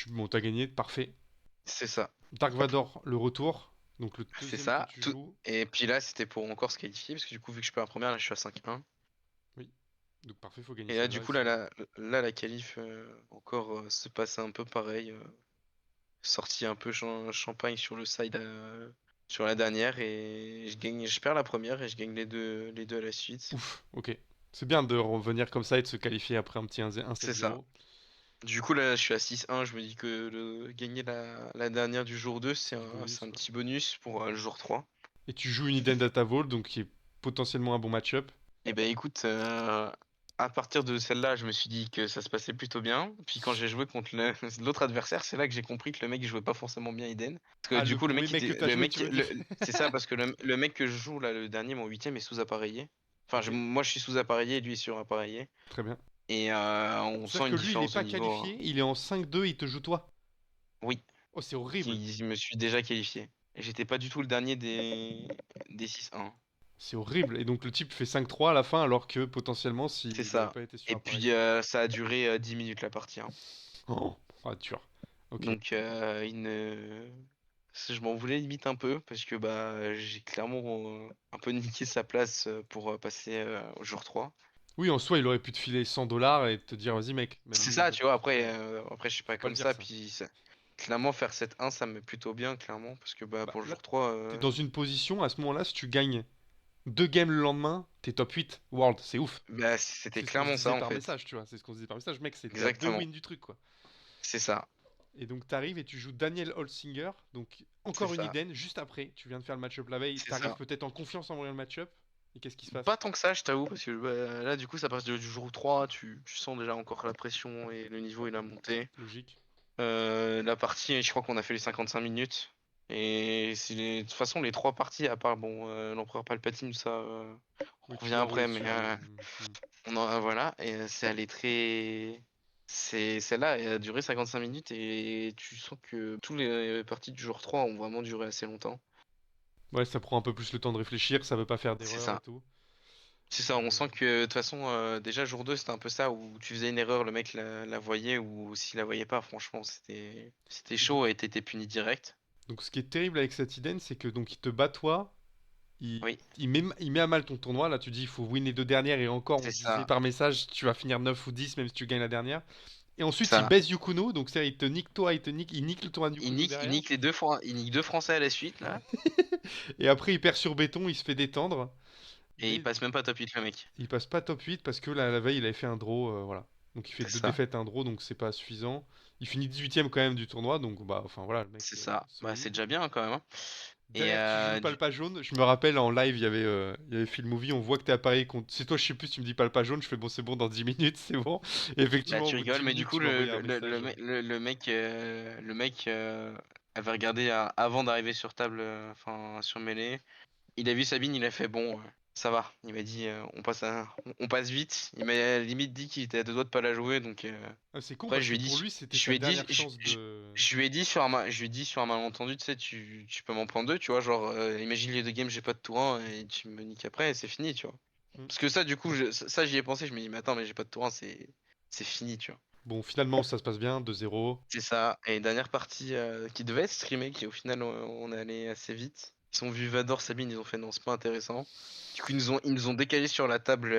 Bon, t'as gagné, parfait. C'est ça. Dark Vador, le retour. Donc le C'est deuxième que ça. tu joues. Et puis là, c'était pour encore se qualifier, parce que du coup, vu que je perds la première, là, je suis à 5-1. Oui. Donc parfait, faut gagner Et là, celle-là du coup, aussi. la qualif, encore, se passait un peu pareil. Sortie un peu champagne sur le side, sur la dernière, et je perds la première et je gagne les deux à la suite. Ouf, ok. C'est bien de revenir comme ça et de se qualifier après un petit 1 C'est ça. 7-0. Du coup, là, je suis à 6-1. Je me dis que gagner la dernière du jour 2, c'est C'est du un, c'est bonus, un quoi. petit bonus pour le jour 3. Et tu joues une Eden Data Vault, donc qui est potentiellement un bon match-up. Et ben écoute, à partir de celle-là, je me suis dit que ça se passait plutôt bien. Puis quand j'ai joué contre l'autre adversaire, c'est là que j'ai compris que le mec il jouait pas forcément bien Eden. Parce que Ah, du le coup, le premier mec mec que était, t'as le joué, tu mec, m'as dit. c'est ça, parce que le mec que je joue là, le dernier, mon huitième est sous-appareillé. Enfin, Ok, moi je suis sous-appareillé, lui est sur-appareillé. très bien. Et on C'est-à-dire sent que une lui, il est différence de pas niveau, hein. qualifié, il est en 5-2, il te joue toi. Oui, Oh, c'est horrible. je me suis déjà qualifié. Et j'étais pas du tout le dernier des 6-1. C'est horrible. Et donc le type fait 5-3 à la fin, alors que potentiellement, C'est s'il avait ça. pas été sur Et puis appareillé. ça a duré 10 minutes la partie, hein. Oh, ah, dur. Ok. Donc, je m'en voulais limite un peu parce que bah j'ai clairement un peu niqué sa place pour passer au jour 3. Oui, en soi, il aurait pu te filer 100 $ et te dire, vas-y, mec, même C'est lui, il ça, veut. tu vois. Après, Ouais, après je suis faut pas pas le comme dire ça. ça. Puis clairement, faire 7-1, ça me met plutôt bien, clairement. Parce que bah, Bah pour le là, jour 3, t'es dans une position, à ce moment-là, si tu gagnes 2 games le lendemain, t'es top 8 World, c'est ouf. bah, c'était C'est ce qu'on se clairement ça disait en par fait. message, tu vois. C'est ce qu'on se disait par message. Mec, c'était à 2 Exactement. wins du truc, quoi. C'est ça. Et donc, t'arrives et tu joues Daniel Holsinger. Donc, C'est encore une ça. Eden, juste après. Tu viens de faire le match-up la veille. C'est T'arrives ça. peut-être en confiance en voyant le match-up. Et qu'est-ce qui se passe? Pas tant que ça, je t'avoue, parce que bah, là, du coup, ça passe du jour 3. Tu sens déjà encore la pression et le niveau, il a monté. Logique. La partie, je crois qu'on a fait les 55 minutes. Et de toute façon, les trois parties, à part bon, l'Empereur Palpatine, ça, on Oui, tu revient l'as après, roule mais celui-là, mais. voilà. Et c'est allé très. Celle-là, elle a duré 55 minutes et tu sens que toutes les parties du jour 3 ont vraiment duré assez longtemps. Ouais, ça prend un peu plus le temps de réfléchir. Ça veut pas faire C'est d'erreur et ça. tout. C'est ça, on Mais. sent que de toute façon, déjà jour 2 c'était un peu ça, où tu faisais une erreur, le mec la voyait, ou s'il la voyait pas, franchement, c'était Et donc, chaud et t'étais puni direct. donc, ce qui est terrible avec cette Eden, c'est que donc il te bat toi. Il, Oui, il met à mal ton tournoi. Là, tu dis, il faut win les 2 dernières. Et encore, on c'est se disait ça. par message, tu vas finir 9 ou 10, même si tu gagnes la dernière. Et ensuite, il Ça. baisse Yukuno. Donc, c'est il te nique toi, il nique le tournoi de Yukuno Il derrière. nique il nique deux Français à la suite, là. Et après, il perd sur béton, il se fait détendre. Et il Mais passe même pas top 8, le mec. il passe pas top 8 parce que la veille, il avait fait un draw. Voilà. Donc, il fait C'est deux ça. défaites, un draw. Donc, c'est pas suffisant. Il finit 18ème quand même du tournoi. Donc, bah, enfin, voilà, le mec C'est ça. Bah, c'est solide. déjà bien, hein, quand même, hein. Et Derrière, tu joues Palpa jaune. Je me rappelle en live, il y avait Phil Movie. On voit que t'es appareillé contre. C'est toi, je sais plus, tu me dis Palpa jaune. Je fais bon, c'est bon, dans 10 minutes, c'est bon. Et bah, effectivement, au tu bout de rigoles, 10 mais du minutes, coup, tu m'as envoyé un message. le mec avait regardé avant d'arriver sur table, enfin, sur mêlée. Il a vu Sabine, il a fait bon, ça va. Il m'a dit, on passe vite. Il m'a limite dit qu'il était à deux doigts de pas la jouer, donc. Ah, c'est con Après, parce que pour lui, c'était je sa lui ai dit, dernière chance de. je lui ai dit je lui ai dit sur un malentendu, tu sais, tu peux m'en prendre deux, tu vois, genre, imagine les deux games, j'ai pas de tour 1 et tu me niques après, et c'est fini, tu vois. Hmm. Parce que ça, du coup, ça, j'y ai pensé, je me dis, mais attends, mais j'ai pas de tour 1, c'est fini, tu vois. Bon, finalement, ça se passe bien, 2-0. C'est ça. Et dernière partie qui devait être streamée, qui au final, on est allé assez vite. Ils ont vu Vador, Sabine, ils ont fait non, c'est pas intéressant. Du coup, ils nous ont décalé sur la table.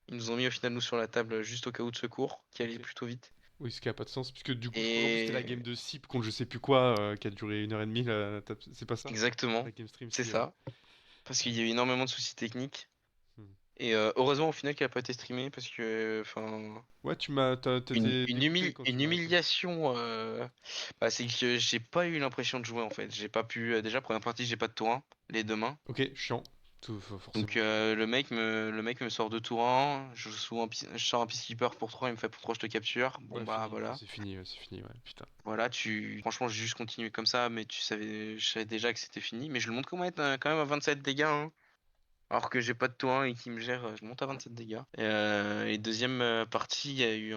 Ils nous ont mis au final, nous, sur la table juste au cas où de secours, qui allait Ok. plutôt vite. Oui, ce qui a pas de sens, puisque du coup, je crois qu'en plus, c'était la game Et de SIP contre je sais plus quoi, qui a duré 1h30. C'est pas ça? exactement, La game stream c'est suivante. ça. Parce qu'il y a eu énormément de soucis techniques. Hmm. Et heureusement, au final, qu'elle a pas été streamée parce que, enfin, Ouais, t'étais dégoûté quand tu une m'as appelé. humiliation. Bah, c'est que j'ai pas eu l'impression de jouer en fait. J'ai pas pu. Déjà, première partie, j'ai pas de tour 1, les deux mains. Ok, chiant. Donc Forcément. le mec me sort de tour 1. Je sors un peacekeeper pour 3. Il me fait pour 3, je te capture. Bon Ouais, bah fini. voilà. C'est fini, ouais, c'est fini, ouais, putain. Voilà, franchement, j'ai juste continué comme ça, mais je savais déjà que c'était fini. Mais je le monte quand même à 27 dégâts, hein. Alors que j'ai pas de tour 1 et qu'il me gère, je monte à 27 dégâts. Et deuxième partie, il y a eu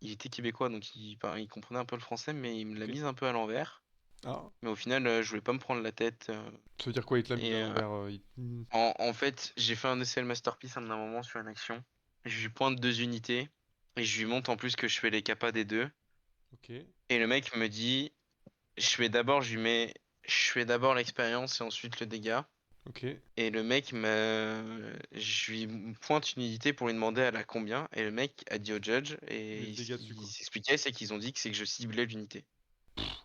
il était québécois, donc il comprenait un peu le français, mais il me l'a Ok. mise un peu à l'envers. Ah, Mais au final, je voulais pas me prendre la tête. ça veut dire quoi, il te l'a mis Et à l'envers en fait, j'ai fait un essai le masterpiece à un moment sur une action. Je lui pointe 2 unités. Et je lui montre en plus que je fais les capas des deux. Ok, Et le mec me dit, je fais d'abord l'expérience et ensuite le dégât. ok. Et je lui pointe une unité pour lui demander elle a combien. Et le mec a dit au judge, Il met et le dégât dessus, il quoi. s'expliquait, c'est qu'ils ont dit que c'est que je ciblais l'unité.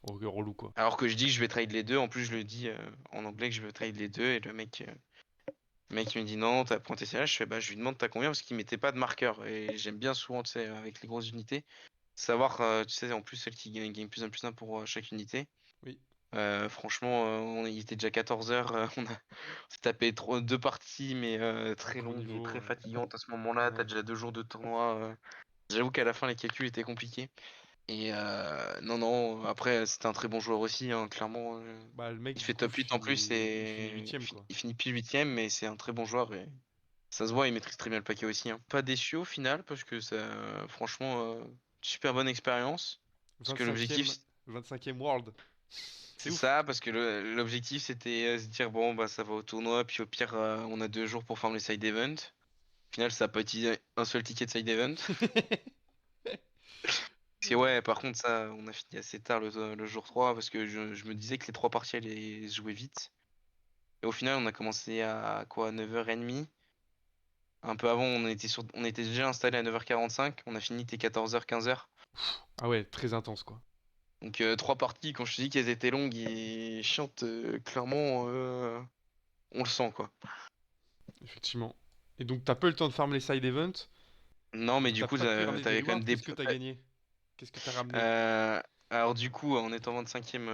Oh, relou, quoi. Alors que je dis que je vais trade les deux, en plus je le dis en anglais que je veux trade les deux, et le mec il me dit non, t'as pointé celle-là, je fais bah je lui demande t'as combien parce qu'il mettait pas de marqueur. Et j'aime bien souvent, tu sais, avec les grosses unités, savoir, tu sais, en plus celle qui gagne plus un plus un pour chaque unité. Oui, Franchement, il était déjà 14 heures. On s'est tapé 2 parties, mais très gros longues et niveau. très fatigantes à ce moment-là. T'as Ouais. déjà 2 jours de tournoi. J'avoue qu'à la fin, les calculs étaient compliqués. Et non, non, après, c'était un très bon joueur aussi, hein, clairement. Bah, le mec, Il du fait coup, top 8 en plus il finit et huitième, quoi. il finit pile 8ème, mais c'est un très bon joueur et ça se voit, il maîtrise très bien le paquet aussi, hein. Pas déçu au final parce que ça, franchement, super bonne expérience. Parce que l'objectif, 25e, 25e World. C'est c'est ouf. ça, parce que l'objectif c'était se dire bon bah ça va au tournoi, puis au pire on a 2 jours pour farm les side events. Au final ça a pas été un seul ticket de side event. C'est ouais, par contre ça on a fini assez tard le jour 3 parce que je me disais que les 3 parties allaient se jouer vite. Et au final on a commencé à quoi 9h30. Un peu avant on était déjà installé à 9h45, on a fini à 14h 15h. Ah ouais, très intense, quoi. Donc 3 parties quand je te dis qu'elles étaient longues et chiantes, clairement on le sent quoi. Effectivement. Et donc, t'as pas eu le temps de farmer les side events. Non mais Donc, du t'as coup pas pu ramener des t'avais quand rewards. même Qu'est-ce que t'as gagné? Qu'est-ce que t'as ramené? Euh, alors du coup, en étant 25ème,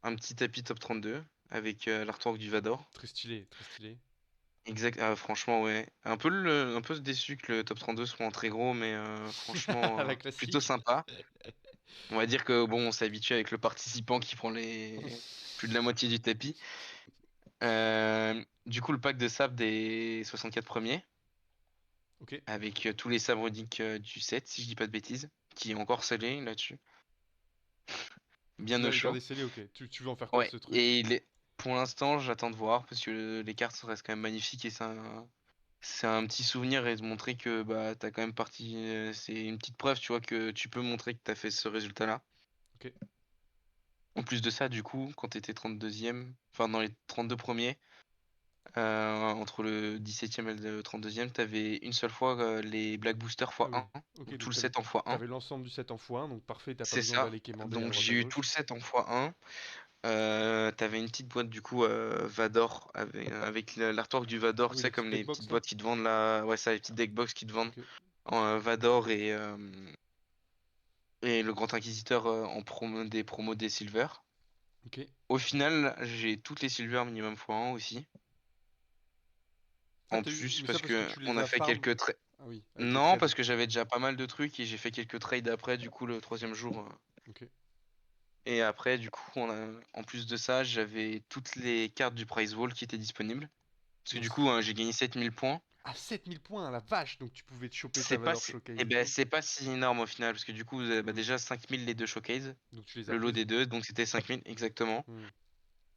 un petit tapis top 32 avec l'artwork du Vador. Très stylé, très stylé. Exact, franchement ouais. Un peu déçu que le top 32 soit en très gros, mais franchement La plutôt classique. sympa. On va dire que bon, on s'est habitué avec le participant qui prend les plus de la moitié du tapis. Du coup, le pack de sable des 64 premiers, Ok. avec tous les sabres uniques du set, si je dis pas de bêtises, qui est encore scellé là-dessus. Bien au Celui-là, il est chaud. gardé scellé, ok. Tu veux en faire quoi de Ouais, ce truc? et pour l'instant, j'attends de voir parce que les cartes restent quand même magnifiques et c'est un petit souvenir et de montrer que bah t'as quand même parti. C'est une petite preuve, tu vois, que tu peux montrer que t'as fait ce résultat-là. Ok. En plus de ça, du coup, quand t'étais 32e, enfin dans les 32 premiers, entre le 17e et le 32e, t'avais une seule fois les Black Boosters Ah oui. x1, Ok, donc tout donc le set en x1. t'avais l'ensemble du set en x1, donc parfait, t'as pas C'est besoin ça. d'aller quémander à Donc droite à j'ai eu tout le gauche. set en x1. T'avais une petite boîte du coup Vador avec l'artwork du Vador, Ah tu oui, sais les comme petites les deckbox petites là? boîtes qui te vendent la, ouais ça, les petites deckbox qui te vendent Ok. en Vador et le Grand Inquisiteur en promo des Silver. Ok. Au final, j'ai toutes les Silver minimum x1 aussi. Ah, En t'as eu. plus Mais ça parce parce que que tu on les a as fait farm. quelques trades. Ah oui, avec les Non, trades. parce que j'avais déjà pas mal de trucs et j'ai fait quelques trades après du coup le troisième jour. Ok. Et après du coup en plus de ça, j'avais toutes les cartes du Prize Wall qui étaient disponibles. Parce que Donc, du coup, j'ai gagné 7000 points. à 7000 points, la vache! Donc tu pouvais te choper ta C'est pas Valor si... Showcase eh et ben, tout. c'est pas si énorme au final, parce que du coup, vous avez bah, Hmm. déjà 5000 les deux showcases, Donc tu les as le lot prises. des deux, donc c'était 5000 exactement. Hmm.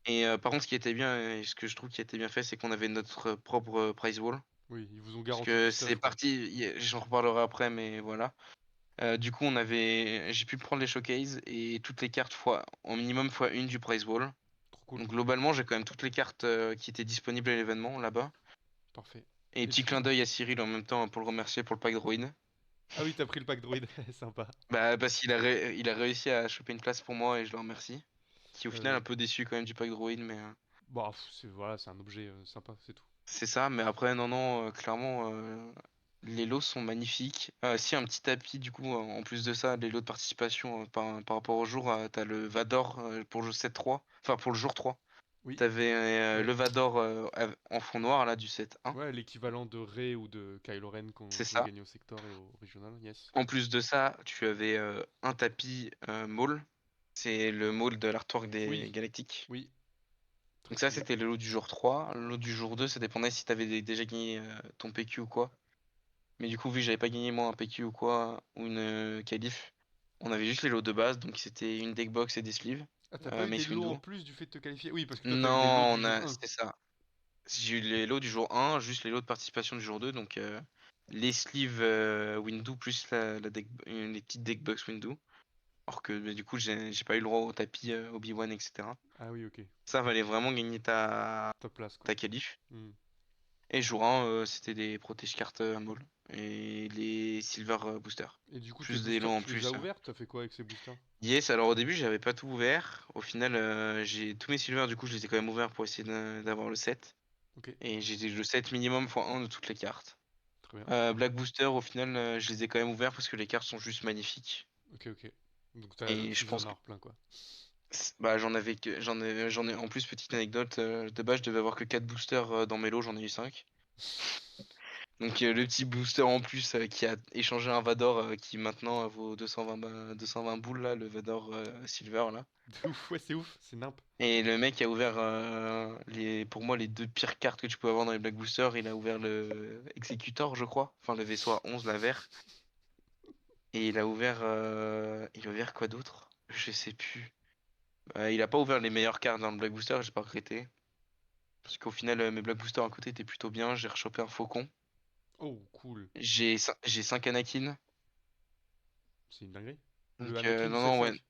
Et par contre, ce qui était bien, et ce que je trouve qui était bien fait, c'est qu'on avait notre propre prize wall. Oui, ils vous ont Parce garanti du que c'est stuff, quoi. parti, j'en reparlerai après, mais voilà. Du coup, j'ai pu prendre les showcases et toutes les cartes fois, en minimum fois une du prize wall. Trop cool. Donc globalement, j'ai quand même toutes les cartes qui étaient disponibles à l'événement là-bas. Parfait. Et Et petit du coup. clin d'œil à Cyril en même temps pour le remercier pour le pack droid. Ah oui, t'as pris le pack droid. Sympa. Bah, parce il a réussi à choper une place pour moi et je le remercie. Qui au final Euh, un peu déçu quand même du pack droid, mais Bah, voilà, c'est un objet sympa, c'est tout. c'est ça. Mais après, non, non, clairement, les lots sont magnifiques. Si, un petit tapis, du coup, en plus de ça, les lots de participation par rapport au jour, t'as le Vador pour le set 3, enfin pour le jour 3. Oui. T'avais Ouais. le Vador en fond noir là du set 1, Ouais, l'équivalent de Rey ou de Kylo Ren qu'on c'est pouvait ça. gagner au sector et au régional, yes. En plus de ça, tu avais un tapis Maul, c'est le Maul de l'artwork des Oui, Galactiques. oui, très Donc ça, stylé. c'était le lot du jour 3. Le lot du jour 2, ça dépendait si t'avais déjà gagné ton PQ ou quoi. Mais du coup, vu que j'avais pas gagné moi un PQ ou quoi, ou une qualif, On avait juste les lots de base, donc c'était une deck box et des sleeves. Ah, t'as pas eu des Mace lots en Windu. plus du fait de te qualifier? Oui, parce que toi, t'as eu les lots Non, du jour 1. c'est ça. J'ai eu les lots du jour 1, juste les lots de participation du jour 2, donc les sleeves Windu plus les petites deck box Windu. Alors que du coup, j'ai pas eu le droit au tapis Obi-Wan, etc. Ah oui, ok. Ça valait vraiment gagner Ta place, quoi. ta qualif. Hmm. Et jour 1, c'était des protège cartes à mall. Et les silver boosters. Et du coup, tes Plus des lots boosters, en tu les as plus. ouverts? T'as fait quoi avec ces boosters? Yes, alors au début, j'avais pas tout ouvert. Au final, j'ai tous mes silver, du coup, je les ai quand même ouverts pour essayer d'avoir le set. Ok, Et j'ai le set minimum x1 de toutes les cartes. très bien. Black Booster, au final, je les ai quand même ouverts parce que les cartes sont juste magnifiques. Ok, ok. Donc Et tu je devais en pense que avoir plein, quoi. bah, j'en ai en plus, petite anecdote, de base, je devais avoir que 4 boosters dans mes lots, j'en ai eu 5. Donc le petit booster en plus qui a échangé un Vador qui maintenant vaut 220 boules là, le Vador Silver là. De ouf, ouais, c'est ouf, c'est nimp. Et le mec a ouvert pour moi les deux pires cartes que tu peux avoir dans les Black Boosters. Il a ouvert le Executor, je crois, enfin le vaisseau à 11 la vert. Et il a ouvert quoi d'autre? Je sais plus. Il a pas ouvert les meilleures cartes dans le Black Booster, j'ai pas regretté. Parce qu'au final mes Black Boosters à côté étaient plutôt bien. J'ai rechopé un Faucon. Oh, cool. J'ai 5 Anakin. C'est une dinguerie. Le Donc Anakin du non non ouais. 7-5.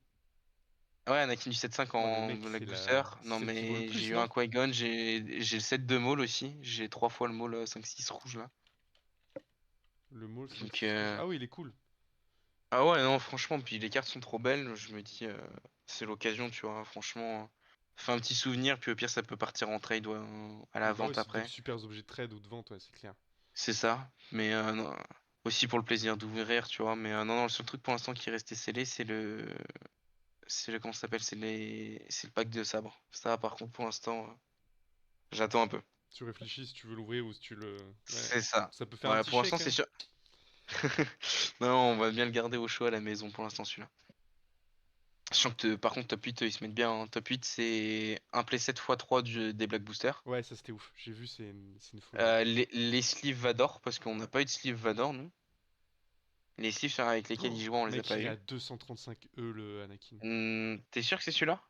Ouais, Anakin du 7.5 Non, mais en mec, Black Booster. c'est Non, celle qui vaut le mais j'ai plus, eu non? un Qui-Gon, j'ai le set de Maul aussi. J'ai 3 fois le Maul 5-6 rouge là. Le Maul Donc, 5-6 rouge. Ah oui, il est cool. ah ouais, non, franchement, puis les cartes sont trop belles. Je me dis, c'est l'occasion, tu vois. Franchement, fais un petit souvenir, puis au pire, ça peut partir en trade à la Bah ouais, vente c'est d'autres après. super objets de trade ou de vente, ouais, c'est clair. C'est ça. Mais non, aussi pour le plaisir d'ouvrir, tu vois. Mais non, non, le seul truc pour l'instant qui est resté scellé, comment ça s'appelle? C'est le pack de sabre. Ça, par contre, pour l'instant, j'attends un peu. Tu réfléchis si tu veux l'ouvrir ou si tu le... Ouais. C'est ça. Ça peut faire un Ouais, petit pour l'instant, chèque, c'est hein? sûr. Non, on va bien le garder au chaud à la maison pour l'instant, celui-là. Sachant que par contre, top 8, ils se mettent bien, hein. Top 8, c'est un playset x3 des Black Boosters. Ouais, ça c'était ouf. J'ai vu, c'est une folie. Les sleeves Vador, parce qu'on n'a pas eu de sleeve Vador, nous. Les sleeves avec lesquels Oh, ils jouaient, on les a mec, pas il est à eu. 235 le Anakin. T'es sûr que c'est celui-là?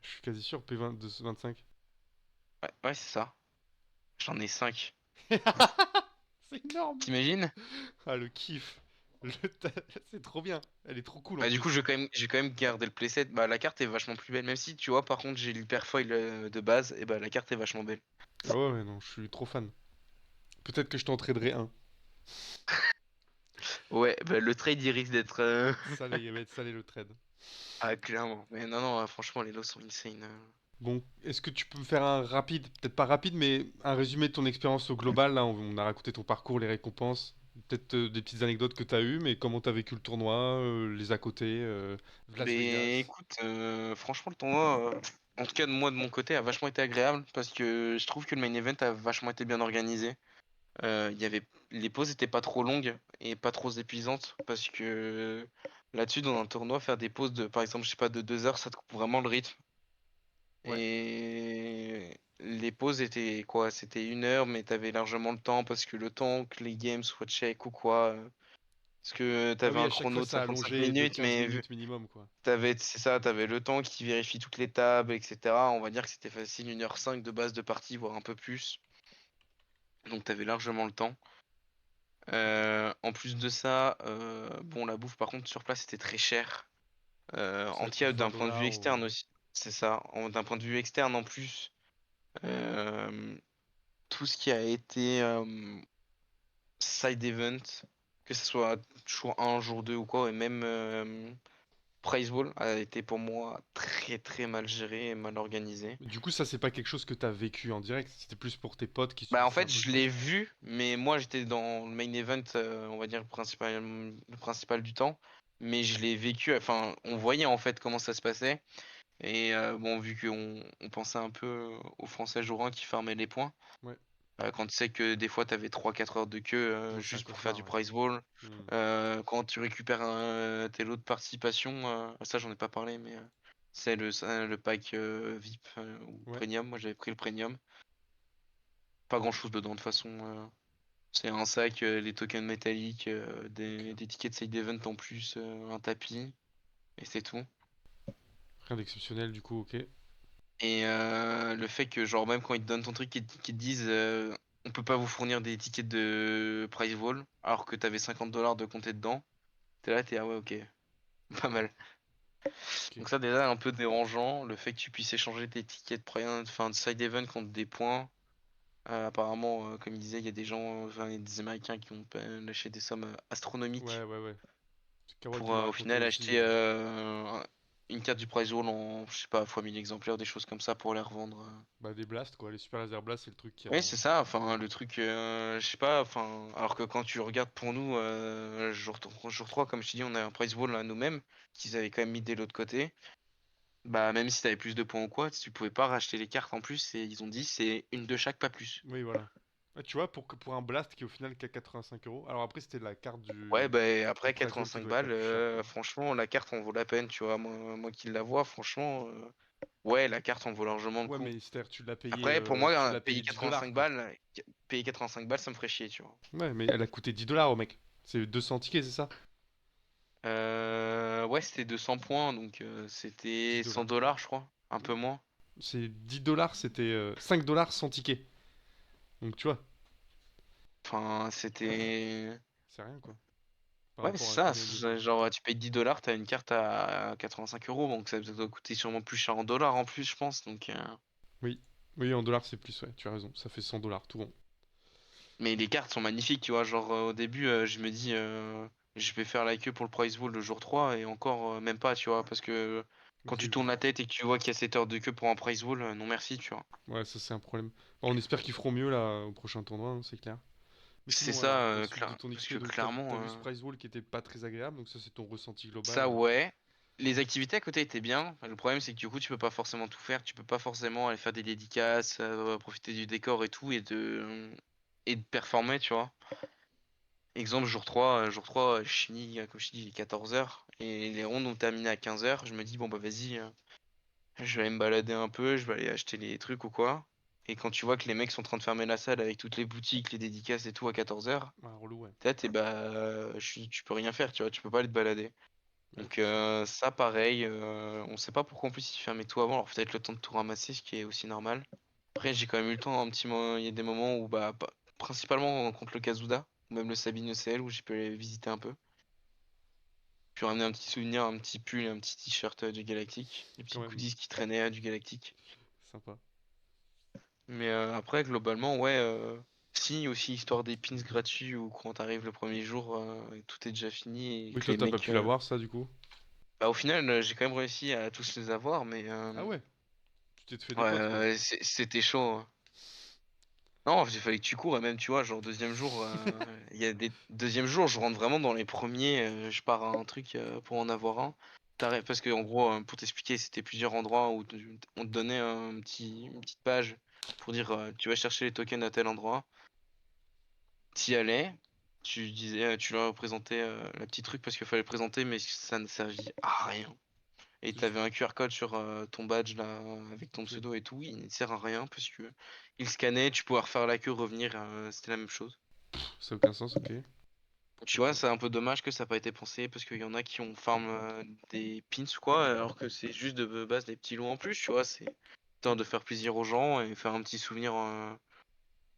Je suis quasi sûr, P20, 225. Ouais, ouais, c'est ça. J'en ai 5. C'est énorme! T'imagines? Ah, le kiff. Le ta- C'est trop bien. Elle est trop cool en Bah, du coup, plus. j'ai quand même gardé le playset. Bah, la carte est vachement plus belle. Même si, tu vois, par contre, j'ai l'hyperfoil de base, et bah, la carte est vachement belle. Ah ouais, ouais, non, je suis trop fan. Peut-être que je t'en traderai un. Ouais, bah, le trade, il risque d'être. Salé, il va être salé le trade. Ah, clairement. Mais non, non, franchement, les lots sont insane. Bon, est-ce que tu peux me faire un rapide, peut-être pas rapide, mais un résumé de ton expérience au global? Là, on a raconté ton parcours, les récompenses, peut-être des petites anecdotes que tu as eues, mais comment tu as vécu le tournoi, les à côté, Las Mais Vegas. écoute, franchement, le tournoi, en tout cas de moi de mon côté, a vachement été agréable parce que je trouve que le main event a vachement été bien organisé. Il y avait... Les pauses étaient pas trop longues et pas trop épuisantes parce que là-dessus, dans un tournoi, faire des pauses de, par exemple, je sais pas, de 2 heures, ça te coupe vraiment le rythme. Ouais. Et les pauses étaient quoi? C'était 1 heure, mais t'avais largement le temps parce que le temps que les games soient check ou quoi. Parce que Ah t'avais oui, un à chaque fois, chrono de ça a 55 allongé de minutes, 15 mais minutes minimum, quoi. c'est ça, t'avais le temps qui vérifie toutes les tables, etc. On va dire que c'était facile 1h05 de base de partie, voire un peu plus. Donc t'avais largement le temps. En plus de ça, bon, la bouffe par contre sur place était très chère. Ça En tout coûte cas, 20 d'un point de vue dollars externe au... aussi. C'est ça. D'un point de vue externe en plus, euh, tout ce qui a été side event, que ce soit jour 1, jour 2 ou quoi, et même Prize Ball a été pour moi très très mal géré et mal organisé. Du coup, ça, c'est pas quelque chose que tu as vécu en direct, c'était plus pour tes potes qui Bah en suivissaient un fait peu le je truc. l'ai vu, mais moi j'étais dans le main event, on va dire le principal du temps, mais je l'ai vécu, enfin on voyait en fait comment ça se passait, et bon vu qu'on pensait un peu aux Français jour 1 qui farmaient les points, Ouais. quand tu sais que des fois t'avais 3 4 heures de queue Non, c'est un juste pour faire du cauchemar, ouais. prize ball, Hmm. quand tu récupères tes lots de participation, ça j'en ai pas parlé, mais c'est le pack VIP ou Ouais. premium, moi j'avais pris le premium, pas grand chose dedans de toute façon. C'est un sac, les tokens métalliques, Ok. des tickets de side event en plus, un tapis. Et c'est tout. Rien d'exceptionnel du coup, ok. Et le fait que, genre, même quand ils te donnent ton truc, qu'ils te disent on peut pas vous fournir des tickets de prize wall, alors que t'avais 50 $ de compter dedans, t'es là, t'es ah ouais, ok, pas mal. Ok. Donc, ça, déjà, un peu dérangeant, le fait que tu puisses échanger tes tickets de, enfin, de side event contre des points. Apparemment, comme il disait, il y a des gens, enfin, il y a des Américains qui ont lâché des sommes Ouais, astronomiques ouais, ouais. C'est Kawa pour qui m'a au raconté final aussi. acheter une carte du prize wall en, je sais pas, fois 1000 exemplaires, des choses comme ça pour les revendre. Bah, des blasts quoi. Les super laser blasts, c'est le truc qui Oui, a. c'est ça, enfin, le truc, je sais pas, enfin, alors que quand tu regardes pour nous, jour 3 comme je te dis, on a un prize wall à nous-mêmes, qu'ils avaient quand même mis de l'autre côté. Bah, même si t'avais plus de points ou quoi, tu pouvais pas racheter les cartes en plus, et ils ont dit c'est une de chaque, pas plus. Oui, voilà. Ouais, tu vois, pour un blast qui au final qu'à 85 euros. Alors après, c'était la carte Ouais, bah du après prize wall qui 85 doit être la balles, plus chère, quoi. franchement, la carte en vaut la peine, tu vois. Moi qui la vois, franchement, ouais, la carte en vaut largement le Ouais, coup. mais c'est-à-dire tu l'as payé, Après, pour tu moi, l'as payé 10 dollars, quoi. payer 85 balles, ça me ferait chier, tu vois. Ouais, mais elle a coûté 10 dollars au mec. C'est 200 tickets, c'est ça? Ouais, c'était 200 points, donc 10 c'était 100 dollars. dollars, je crois. Un peu moins. C'est 10 dollars, c'était 5 dollars sans ticket. Donc tu vois, Enfin, c'était. c'est rien, quoi. Par Ouais, c'est rapport à ça. combien de gens. Genre, tu payes 10 $, t'as une carte à 85 euros, donc ça doit coûter sûrement plus cher en dollars en plus, je pense. Donc, Oui. Oui, en dollars, c'est plus, ouais, tu as raison. Ça fait 100 dollars, tout rond. mais les cartes sont magnifiques, tu vois. Genre, au début, je me dis, je vais faire la queue pour le prize Wall le jour 3 et encore, même pas, tu vois. Parce que quand J'ai tu vu. tournes la tête et que tu vois qu'il y a 7 heures de queue pour un prize Wall, non merci, tu vois. Ouais, ça, c'est un problème. Bon, on espère qu'ils feront mieux, là, au prochain tournoi, hein, c'est clair. Mais C'est sinon, ça, la suite de ton parce XP, que donc t'as clairement, vu ce prize wall qui était pas très agréable, donc ça, c'est ton ressenti global. ça, ouais. Les activités à côté étaient bien. Le problème, c'est que du coup, tu peux pas forcément tout faire. Tu peux pas forcément aller faire des dédicaces, profiter du décor et tout, et de performer, tu vois. Exemple, jour 3 je finis, comme je te dis, il est 14 h. Et les rondes ont terminé à 15 h. Je me dis, bon, bah vas-y, je vais aller me balader un peu, je vais aller acheter les trucs ou quoi. Et quand tu vois que les mecs sont en train de fermer la salle avec toutes les boutiques, les dédicaces et tout à 14 h, Ah, relou, ouais. peut-être, et bah, tu peux rien faire, tu vois, tu peux pas aller te balader. Ouais, Donc, forcément. ça, pareil, on sait pas pourquoi en plus ils fermaient tout avant, alors peut-être le temps de tout ramasser, ce qui est aussi normal. Après, j'ai quand même eu le temps, un petit moment, il y a des moments où, bah, principalement contre le Kazuda, ou même le Sabine ECL, où j'ai pu aller visiter un peu. Puis ramener un petit souvenir, un petit pull et un petit t-shirt du Galactique. Les Quand petits même. goodies qui traînaient du Galactique. Sympa. Mais après, globalement, ouais. Si, aussi, histoire des pins gratuits ou quand t'arrives le premier jour, et tout est déjà fini et Oui, que toi, les t'as pas mecs. pu l'avoir, ça, du coup? Bah, au final, j'ai quand même réussi à tous les avoir, mais Ah ouais, tu t'es fait des ouais, potes, quoi. c'était chaud, hein. Non, il fallait que tu cours, et même, tu vois, genre, deuxième jour, il y a des. Deuxième jour, je rentre vraiment dans les premiers, je pars à un truc pour en avoir un. Parce que, en gros, pour t'expliquer, c'était plusieurs endroits où on te donnait une petite page pour dire tu vas chercher les tokens à tel endroit. T'y allais, tu disais, tu leur présentais la petite truc parce qu'il fallait présenter, mais ça ne servit à rien. Et C'est juste. t'avais un QR code sur ton badge là, avec ton Ok. pseudo et tout, il ne sert à rien parce que il scannait, tu pouvais refaire la queue, revenir, c'était la même chose. Ça a aucun sens, ok. Tu Pourquoi vois, pas? c'est un peu dommage que ça n'a pas été pensé parce qu'il y en a qui ont farm des pins ou quoi, alors que c'est juste de base des petits lots en plus, tu vois, c'est temps de faire plaisir aux gens et faire un petit souvenir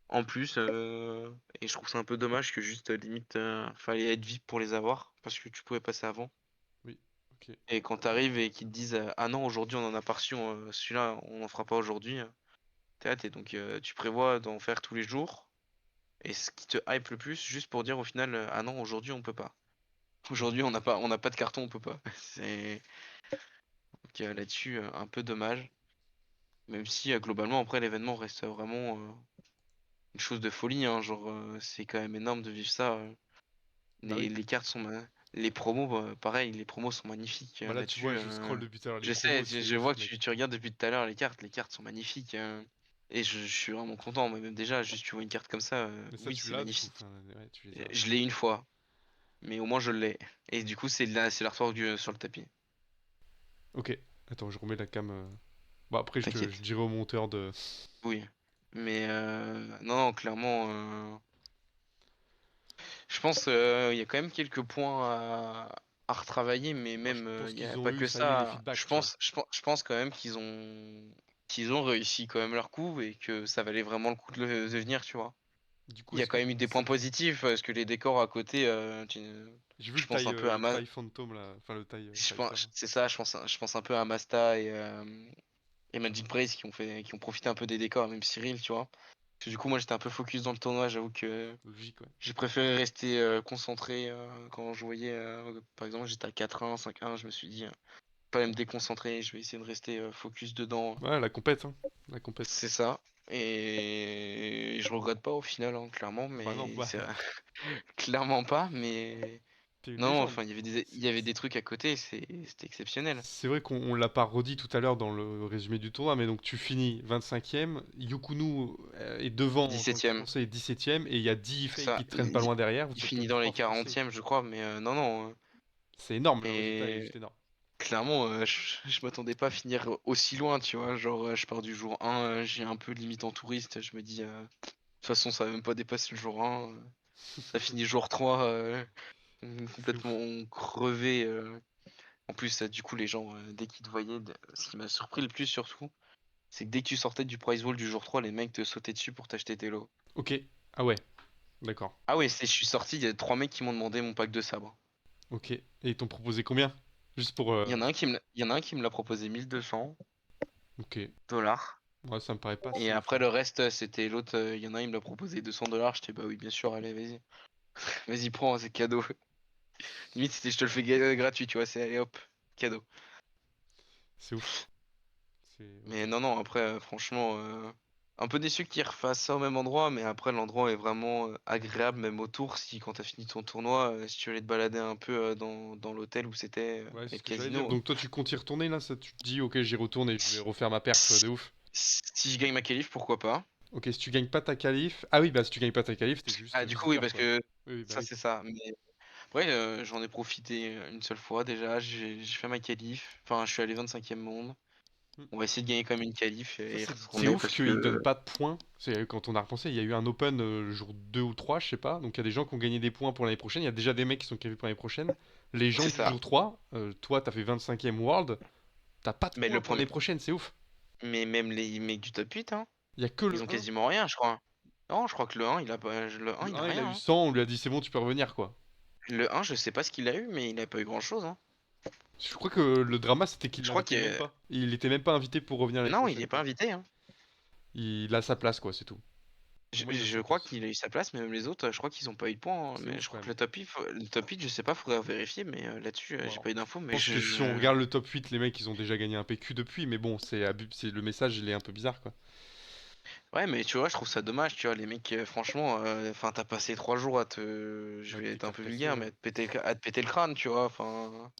en plus. Et je trouve ça un peu dommage que juste limite fallait être VIP pour les avoir parce que tu pouvais passer avant. Oui, ok. Et quand t'arrives et qu'ils te disent ah non, aujourd'hui on en a pas reçu, celui-là on en fera pas aujourd'hui, t'es là, donc tu prévois d'en faire tous les jours. Et ce qui te hype le plus, juste pour dire au final ah non, aujourd'hui on peut pas. Aujourd'hui, on n'a pas de carton, on peut pas. C'est donc, là-dessus un peu dommage. Même si globalement après l'événement reste vraiment une chose de folie, hein. Genre c'est quand même énorme de vivre ça. Bah Les, oui. les cartes sont les promos, pareil, les promos sont magnifiques Bah là, tu vois, là-dessus. je scroll depuis tout à l'heure les Je sais, promos, c'est je vois ouf, que mec. tu regardes depuis tout à l'heure les cartes sont magnifiques. Et je suis vraiment content. Mais même déjà, juste tu vois une carte comme ça, Mais ça, oui, tu c'est l'as, du coup. magnifique. Enfin, ouais, tu les as. Je l'ai une fois, mais au moins je l'ai. Et du coup, c'est l'artwork sur le tapis. Ok. Attends, je remets la cam. Bah après, je T'inquiète. dirai au monteur de. Oui. Mais non, non, clairement, je pense il y a quand même quelques points à retravailler, mais Moi, je même pense il y a qu'ils ont pas eu, que ça y est, les ça. feedbacks, Je tu vois. pense, je pense, je pense quand même qu'ils ont réussi quand même leur coup et que ça valait vraiment le coup de venir, tu vois. Du coup, Il y a est-ce que quand même eu des ça points te... positifs parce que les décors à côté, J'ai vu je pense un peu à le taille fantôme, là. Enfin, le taille je fighter. pense, c'est ça, je pense un peu à Masta et Magic Brace qui ont profité un peu des décors, même Cyril, tu vois. Parce que du coup, moi j'étais un peu focus dans le tournoi, j'avoue que Logique, ouais. j'ai préféré rester concentré quand je voyais, par exemple, j'étais à 4-1, 5-1, je me suis dit, pas me déconcentrer, je vais essayer de rester focus dedans. Ouais, la compète, hein. La compète. C'est ça. Et je regrette pas au final, hein, clairement, Bah non, mais bah, c'est clairement pas, mais t'es une non, légende. enfin, il y avait des trucs à côté, c'était exceptionnel. C'est vrai qu'on l'a pas redit tout à l'heure dans le résumé du tournoi, mais donc tu finis 25e, Yukunu est devant en tant que 17ème, français 17e, et il y a c'est Difei ça. qui te traîne pas loin derrière, vous Il êtes les finit dans les trois français. 40e, je crois, mais non, non. C'est énorme, le résultat est Et juste énorme. clairement, je m'attendais pas à finir aussi loin, tu vois. Genre, je pars du jour 1, j'ai un peu limite en touriste, je me dis, de toute façon, ça va même pas dépasser le jour 1. Ça finit jour 3, C'est ouf. complètement crevé. En plus, du coup, les gens, dès qu'ils te voyaient, ce qui m'a surpris le plus surtout, c'est que dès que tu sortais du prize wall du jour 3, les mecs te sautaient dessus pour t'acheter tes lots. Ok, ah ouais, d'accord. Ah ouais, je suis sorti, il y a 3 mecs qui m'ont demandé mon pack de sabre. Ok, et ils t'ont proposé combien? Juste pour... Il y en a un qui me l'a proposé 1200 Ok, dollars. ouais, ça me paraît pas Et si ouf, après hein. le reste, c'était l'autre, il y en a un, il me l'a proposé 200 dollars. J'étais bah oui, bien sûr, allez, vas-y. Vas-y, prends, c'est cadeau. Limite, c'était je te le fais gratuit, tu vois, c'est allez hop, cadeau. C'est ouf. Ok. Mais non, non, après, franchement, un peu déçu qu'ils refassent ça au même endroit, mais après, l'endroit est vraiment agréable, même autour. Si quand t'as fini ton tournoi, si tu veux aller te balader un peu dans l'hôtel où c'était Ouais, c'est et ce le que j'allais dire. casino. Donc toi, tu comptes y retourner là, ça, tu te dis, ok, j'y retourne et je vais Si, refaire ma perf si- de ouf. si je gagne ma qualif, pourquoi pas? Ok, si tu gagnes pas ta qualif... Ah oui, bah si tu gagnes pas ta qualif, t'es juste Ah, du coup, oui, visiteur, parce quoi. que Oui, oui, bah ça, oui. c'est ça. Mais après, j'en ai profité une seule fois déjà. J'ai fait ma qualif. Enfin, je suis allé 25e monde. Hmm. On va essayer de gagner quand même une qualif Ça, et y c'est retourner ouf parce qu'ils donnent que pas de points. C'est quand on a repensé, il y a eu un Open le jour 2 ou 3, je sais pas. Donc il y a des gens qui ont gagné des points pour l'année prochaine. Il y a déjà des mecs qui sont prévus pour l'année prochaine. Les gens c'est du ça. jour 3, toi, t'as fait 25e World, t'as pas de Mais points le pour l'année premier, prochaine, c'est ouf. mais même les mecs du top 8, hein. Il y a que Ils le ont 1. quasiment rien, je crois. Non, je crois que le 1, Le il a 1, il a rien, eu hein. 100, on lui a dit c'est bon, tu peux revenir, quoi. Le 1, je sais pas ce qu'il a eu, mais il a pas eu grand-chose, hein. Je crois que le drama, c'était qu'il Je crois l'invitait même que... pas. Il était même pas invité pour revenir l'année Non, il prochaine, est pas quoi. invité, hein. Il a sa place, quoi, c'est tout. Pour moi, il a Je sa crois place. qu'il a eu sa place, mais même les autres, je crois qu'ils ont pas eu de points, hein. C'est Mais ouf, je quand crois que même. le top 8, je sais pas, faudrait vérifier, mais là-dessus, Bon, j'ai alors, pas eu d'infos, je mais pense que si on regarde le top 8, les mecs, ils ont déjà gagné un PQ depuis, mais bon, c'est le message, il est un peu bizarre, quoi. Ouais, mais tu vois, je trouve ça dommage, tu vois, les mecs, franchement, enfin, t'as passé 3 jours je À vais te être un peu décarcasser, vulgaire, ouais. mais à te péter le crâne, tu vois, enfin,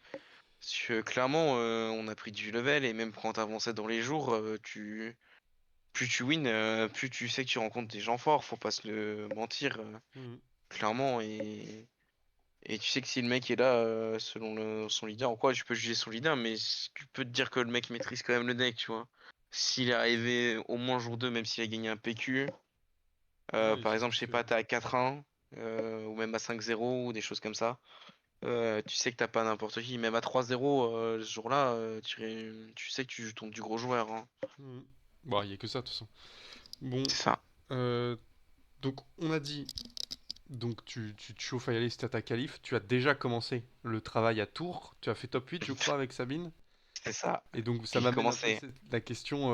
parce que clairement, on a pris du level, et même quand t'avançais dans les jours, plus tu wins, plus tu sais que tu rencontres des gens forts, faut pas se le mentir, Mhm. clairement, et tu sais que si le mec est là, selon son leader, en quoi tu peux juger son leader, mais tu peux te dire que le mec maîtrise quand même le deck, tu vois. S'il est arrivé au moins jour 2 même s'il a gagné un PQ, Ouais, il par s'est exemple, vite je sais fait. pas, t'es à 4-1, ou même à 5-0, ou des choses comme ça, tu sais que t'as pas n'importe qui, même à 3-0, ce jour-là, tu sais que tu joues du gros joueur, hein. Mhm. Bon, il y a que ça, de toute façon. Bon, C'est ça. euh, donc on a dit, donc tu te chauffes à y aller si t'as ta qualif. Tu as déjà commencé le travail à Tours. Tu as fait top 8, je crois, avec Sabine. C'est ça. Et donc ça J'ai m'amène un peu commencé. la question,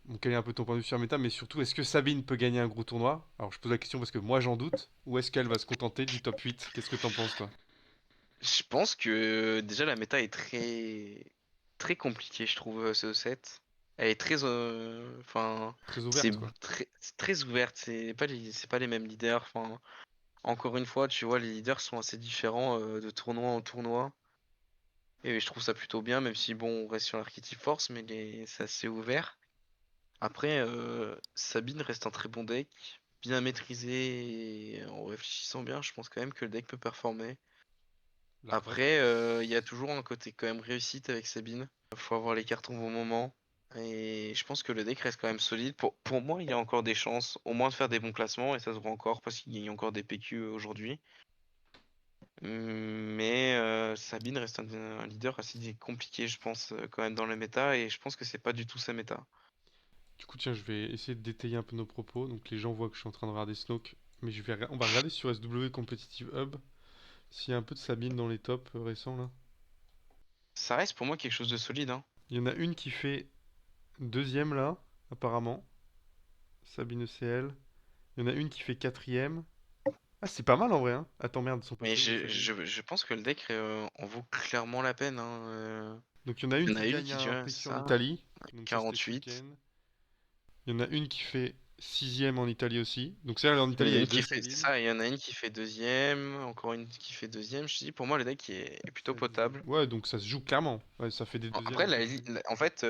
bon, quel est un peu ton point de vue sur la méta, mais surtout, est-ce que Sabine peut gagner un gros tournoi? Alors je pose la question parce que moi j'en doute. Ou est-ce qu'elle va se contenter du top 8? Qu'est-ce que t'en penses, toi? Je pense que déjà la méta est très compliquée, je trouve, ce set. Elle est très, enfin, Très ouverte, quoi. c'est très ouverte. C'est pas les mêmes leaders. Enfin, encore une fois, tu vois, les leaders sont assez différents de tournoi en tournoi. Et je trouve ça plutôt bien, même si bon, on reste sur l'archétype force, mais c'est assez ouvert. Après, Sabine reste un très bon deck, bien maîtrisé et en réfléchissant bien, je pense quand même que le deck peut performer. La preuve. Après, il y a toujours un côté quand même réussite avec Sabine. Faut avoir les cartons au bon moment. Et je pense que le deck reste quand même solide. Pour moi, il y a encore des chances, au moins de faire des bons classements, et ça se voit encore parce qu'il gagne encore des PQ aujourd'hui. Mais Sabine reste un leader assez compliqué, je pense, quand même dans le méta, et je pense que c'est pas du tout sa méta. Du coup, tiens, je vais essayer de détailler un peu nos propos. Donc, les gens voient que je suis en train de regarder Snoke. Mais on va regarder sur SW Competitive Hub s'il y a un peu de Sabine dans les tops récents là. Ça reste pour moi quelque chose de solide, hein. Il y en a une qui fait deuxième là, apparemment. Sabine ECL. Il y en a une qui fait quatrième. Ah, c'est pas mal en vrai, hein. Attends, merde, ils sont Mais passés où, Sabine? je pense que le deck en vaut clairement la peine, hein. Donc, il y en a une Il y en qui a une gagne qui, tu un vois, c'est PQ en ça, Italie. Donc, ça, c'était ce 48. week-end. Il y en a une qui fait sixième en Italie aussi. Donc, c'est en Italie, il y avait deux C'est Sabines. ça, il y en a une qui fait deuxième, encore une qui fait deuxième. Je te dis, pour moi, le deck est plutôt Quasi. potable. Ouais, donc ça se joue clairement. Ouais, ça fait des deuxièmes Après, un peu plus. en fait,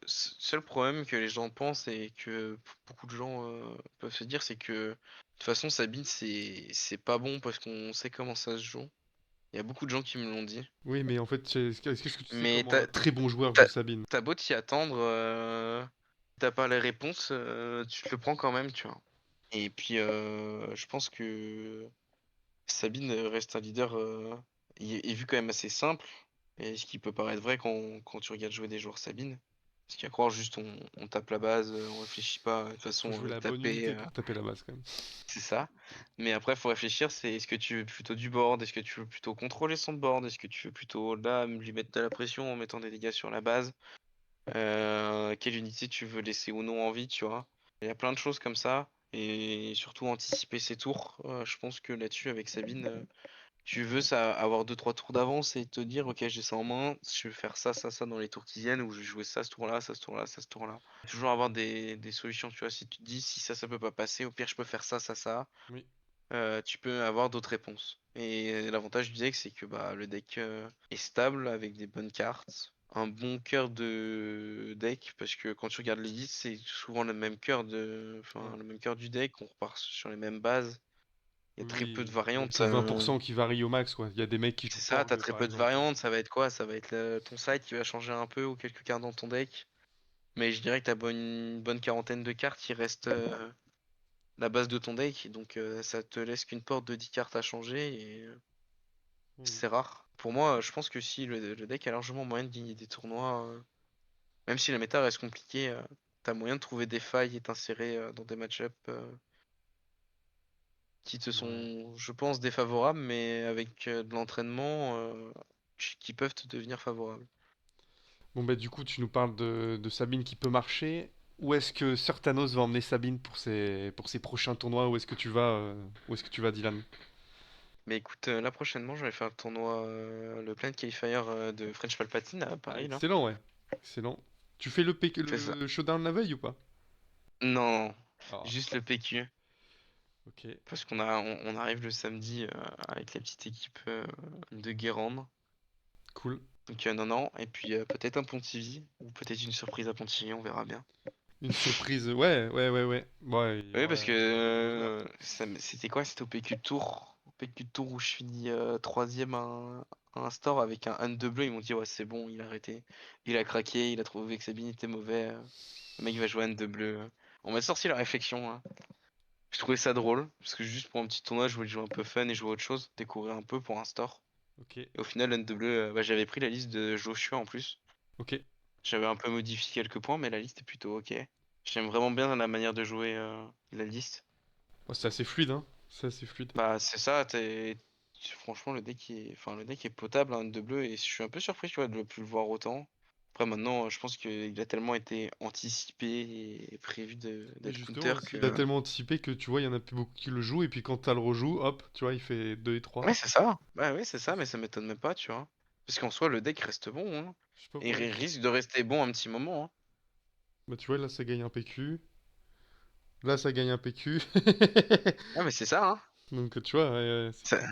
seul problème que les gens pensent et que beaucoup de gens peuvent se dire, c'est que de toute façon, Sabine, c'est pas bon parce qu'on sait comment ça se joue. Il y a beaucoup de gens qui me l'ont dit. Oui, mais en fait, qu'est-ce que tu sais Mais comment un très bon joueur joue Sabine? t'as beau t'y attendre, t'as pas les réponses, tu te le prends quand même, tu vois. Et puis, je pense que Sabine reste un leader est vu quand même assez simple, et ce qui peut paraître vrai quand tu regardes jouer des joueurs Sabine. Parce qu'à croire, juste on tape la base, on réfléchit pas, de toute Faut façon, jouer la bonne taper, unité pour taper la base quand même. c'est ça. Mais après, faut réfléchir, c'est est-ce que tu veux plutôt du board, est-ce que tu veux plutôt contrôler son board, est-ce que tu veux plutôt là lui mettre de la pression en mettant des dégâts sur la base, quelle unité tu veux laisser ou non en vie, tu vois. Il y a plein de choses comme ça, et surtout anticiper ses tours. Je pense que là-dessus, avec Sabine, tu veux ça, avoir deux trois tours d'avance et te dire, ok, j'ai ça en main, je vais faire ça dans les tours qui viennent, ou je vais jouer ça ce tour-là, ça ce tour-là, ça ce tour-là. Toujours avoir des solutions, tu vois. Si tu te dis, si ça peut pas passer, au pire, je peux faire ça. Oui. Tu peux avoir d'autres réponses. Et l'avantage du deck, c'est que bah, le deck est stable avec des bonnes cartes, un bon cœur de deck, parce que quand tu regardes les listes, c'est souvent le même cœur Ouais. le même cœur du deck, on repart sur les mêmes bases. Il y a très peu de Oui, il y a variantes. que 20% qui varie au max, quoi. Il y a des mecs qui jouent C'est ça, t'as Korg, très par peu de exemple. variantes. Ça va être quoi? Ça va être ton side qui va changer un peu ou quelques cartes dans ton deck. Mais je dirais que une bonne quarantaine de cartes qui restent la base de ton deck. Donc ça te laisse qu'une porte de 10 cartes à changer. Et Mhm. c'est rare. Pour moi, je pense que si le deck a largement moyen de gagner des tournois, même si la méta reste compliquée, t'as moyen de trouver des failles et t'insérer dans des match-up qui te Ouais. sont, je pense, défavorables, mais avec de l'entraînement qui peuvent te devenir favorables. Bon, bah, du coup, tu nous parles de Sabine qui peut marcher. Où est-ce que Sir Thanos va emmener Sabine pour ses prochains tournois? Où est-ce que tu vas, Dylan? Mais écoute, là prochainement, je vais faire le tournoi, le Planet Qualifier de French Palpatine à Ah, Paris, là. excellent, ouais. Excellent. Tu fais C'est ça. le showdown la veille ou pas? Non, Ah, juste le PQ. ok. Parce on arrive le samedi avec la petite équipe de Guérande. Cool. Donc non. Et puis peut-être un Pontivy, ou peut-être une surprise à Pontivy, on verra bien. Une surprise. Ouais, ouais, ouais, ouais. Ouais, Oui, parce que il y aura des gros joueurs. c'était quoi? C'était au PQ de Tour. Au PQ de Tour où je finis troisième à un store avec un Anne de bleu. Ils m'ont dit, ouais, c'est bon, il a arrêté. Il a craqué, il a trouvé que Sabine était mauvais. Le mec va jouer Anne de bleu. On m'a sorti la réflexion, hein. Je trouvais ça drôle, parce que juste pour un petit tournoi, je voulais jouer un peu fun et jouer autre chose, découvrir un peu pour un store. Ok, Et au final, Anne de bleu, bah, j'avais pris la liste de Joshua en plus. ok. J'avais un peu modifié quelques points, mais la liste est plutôt ok. J'aime vraiment bien la manière de jouer la liste. Ouais, c'est assez fluide, hein. C'est assez fluide. Bah c'est ça, franchement le deck est potable hein, de bleu, et je suis un peu surpris tu vois de ne plus le voir autant. Après maintenant je pense qu'il a tellement été anticipé et prévu Et d'être counter justement, aussi, il a que. tellement anticipé que tu vois, il y en a plus beaucoup qui le jouent. Et puis quand t'as le rejoue, hop, tu vois, il fait 2 et 3. Ouais c'est ça. Bah oui c'est ça, mais ça m'étonne même pas tu vois. Parce qu'en soi le deck reste bon hein. Je sais pas, Et il ouais. risque de rester bon un petit moment hein. Bah, tu vois, là, ça gagne un PQ. Là, ça gagne un PQ. Ah mais c'est ça hein. Donc, tu vois, c'est cool.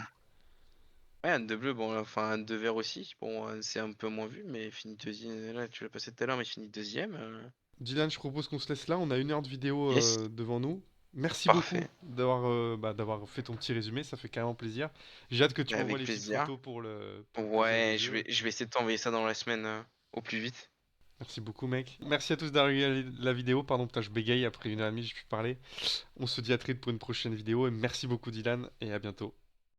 Ouais, Anne de bleu, bon, enfin Anne de vert aussi. Bon, c'est un peu moins vu, mais fini deuxième. Là, tu l'as passé tout à l'heure, mais fini deuxième. Dylan, je propose qu'on se laisse là. On a 1 heure de vidéo Yes, devant nous. Merci beaucoup parfait. d'avoir fait ton petit résumé. Ça fait carrément plaisir. J'ai hâte que tu m'envoies Avec les petites plaisir. photos pour le deuxième Ouais, jeu. je vais essayer de t'envoyer ça dans la semaine au plus vite. Merci beaucoup, mec. Merci à tous d'avoir regardé la vidéo. Pardon, putain, je bégaye après 1 heure et demie, je peux parler. On se dit à très vite pour une prochaine vidéo. Et merci beaucoup, Dylan, et à bientôt.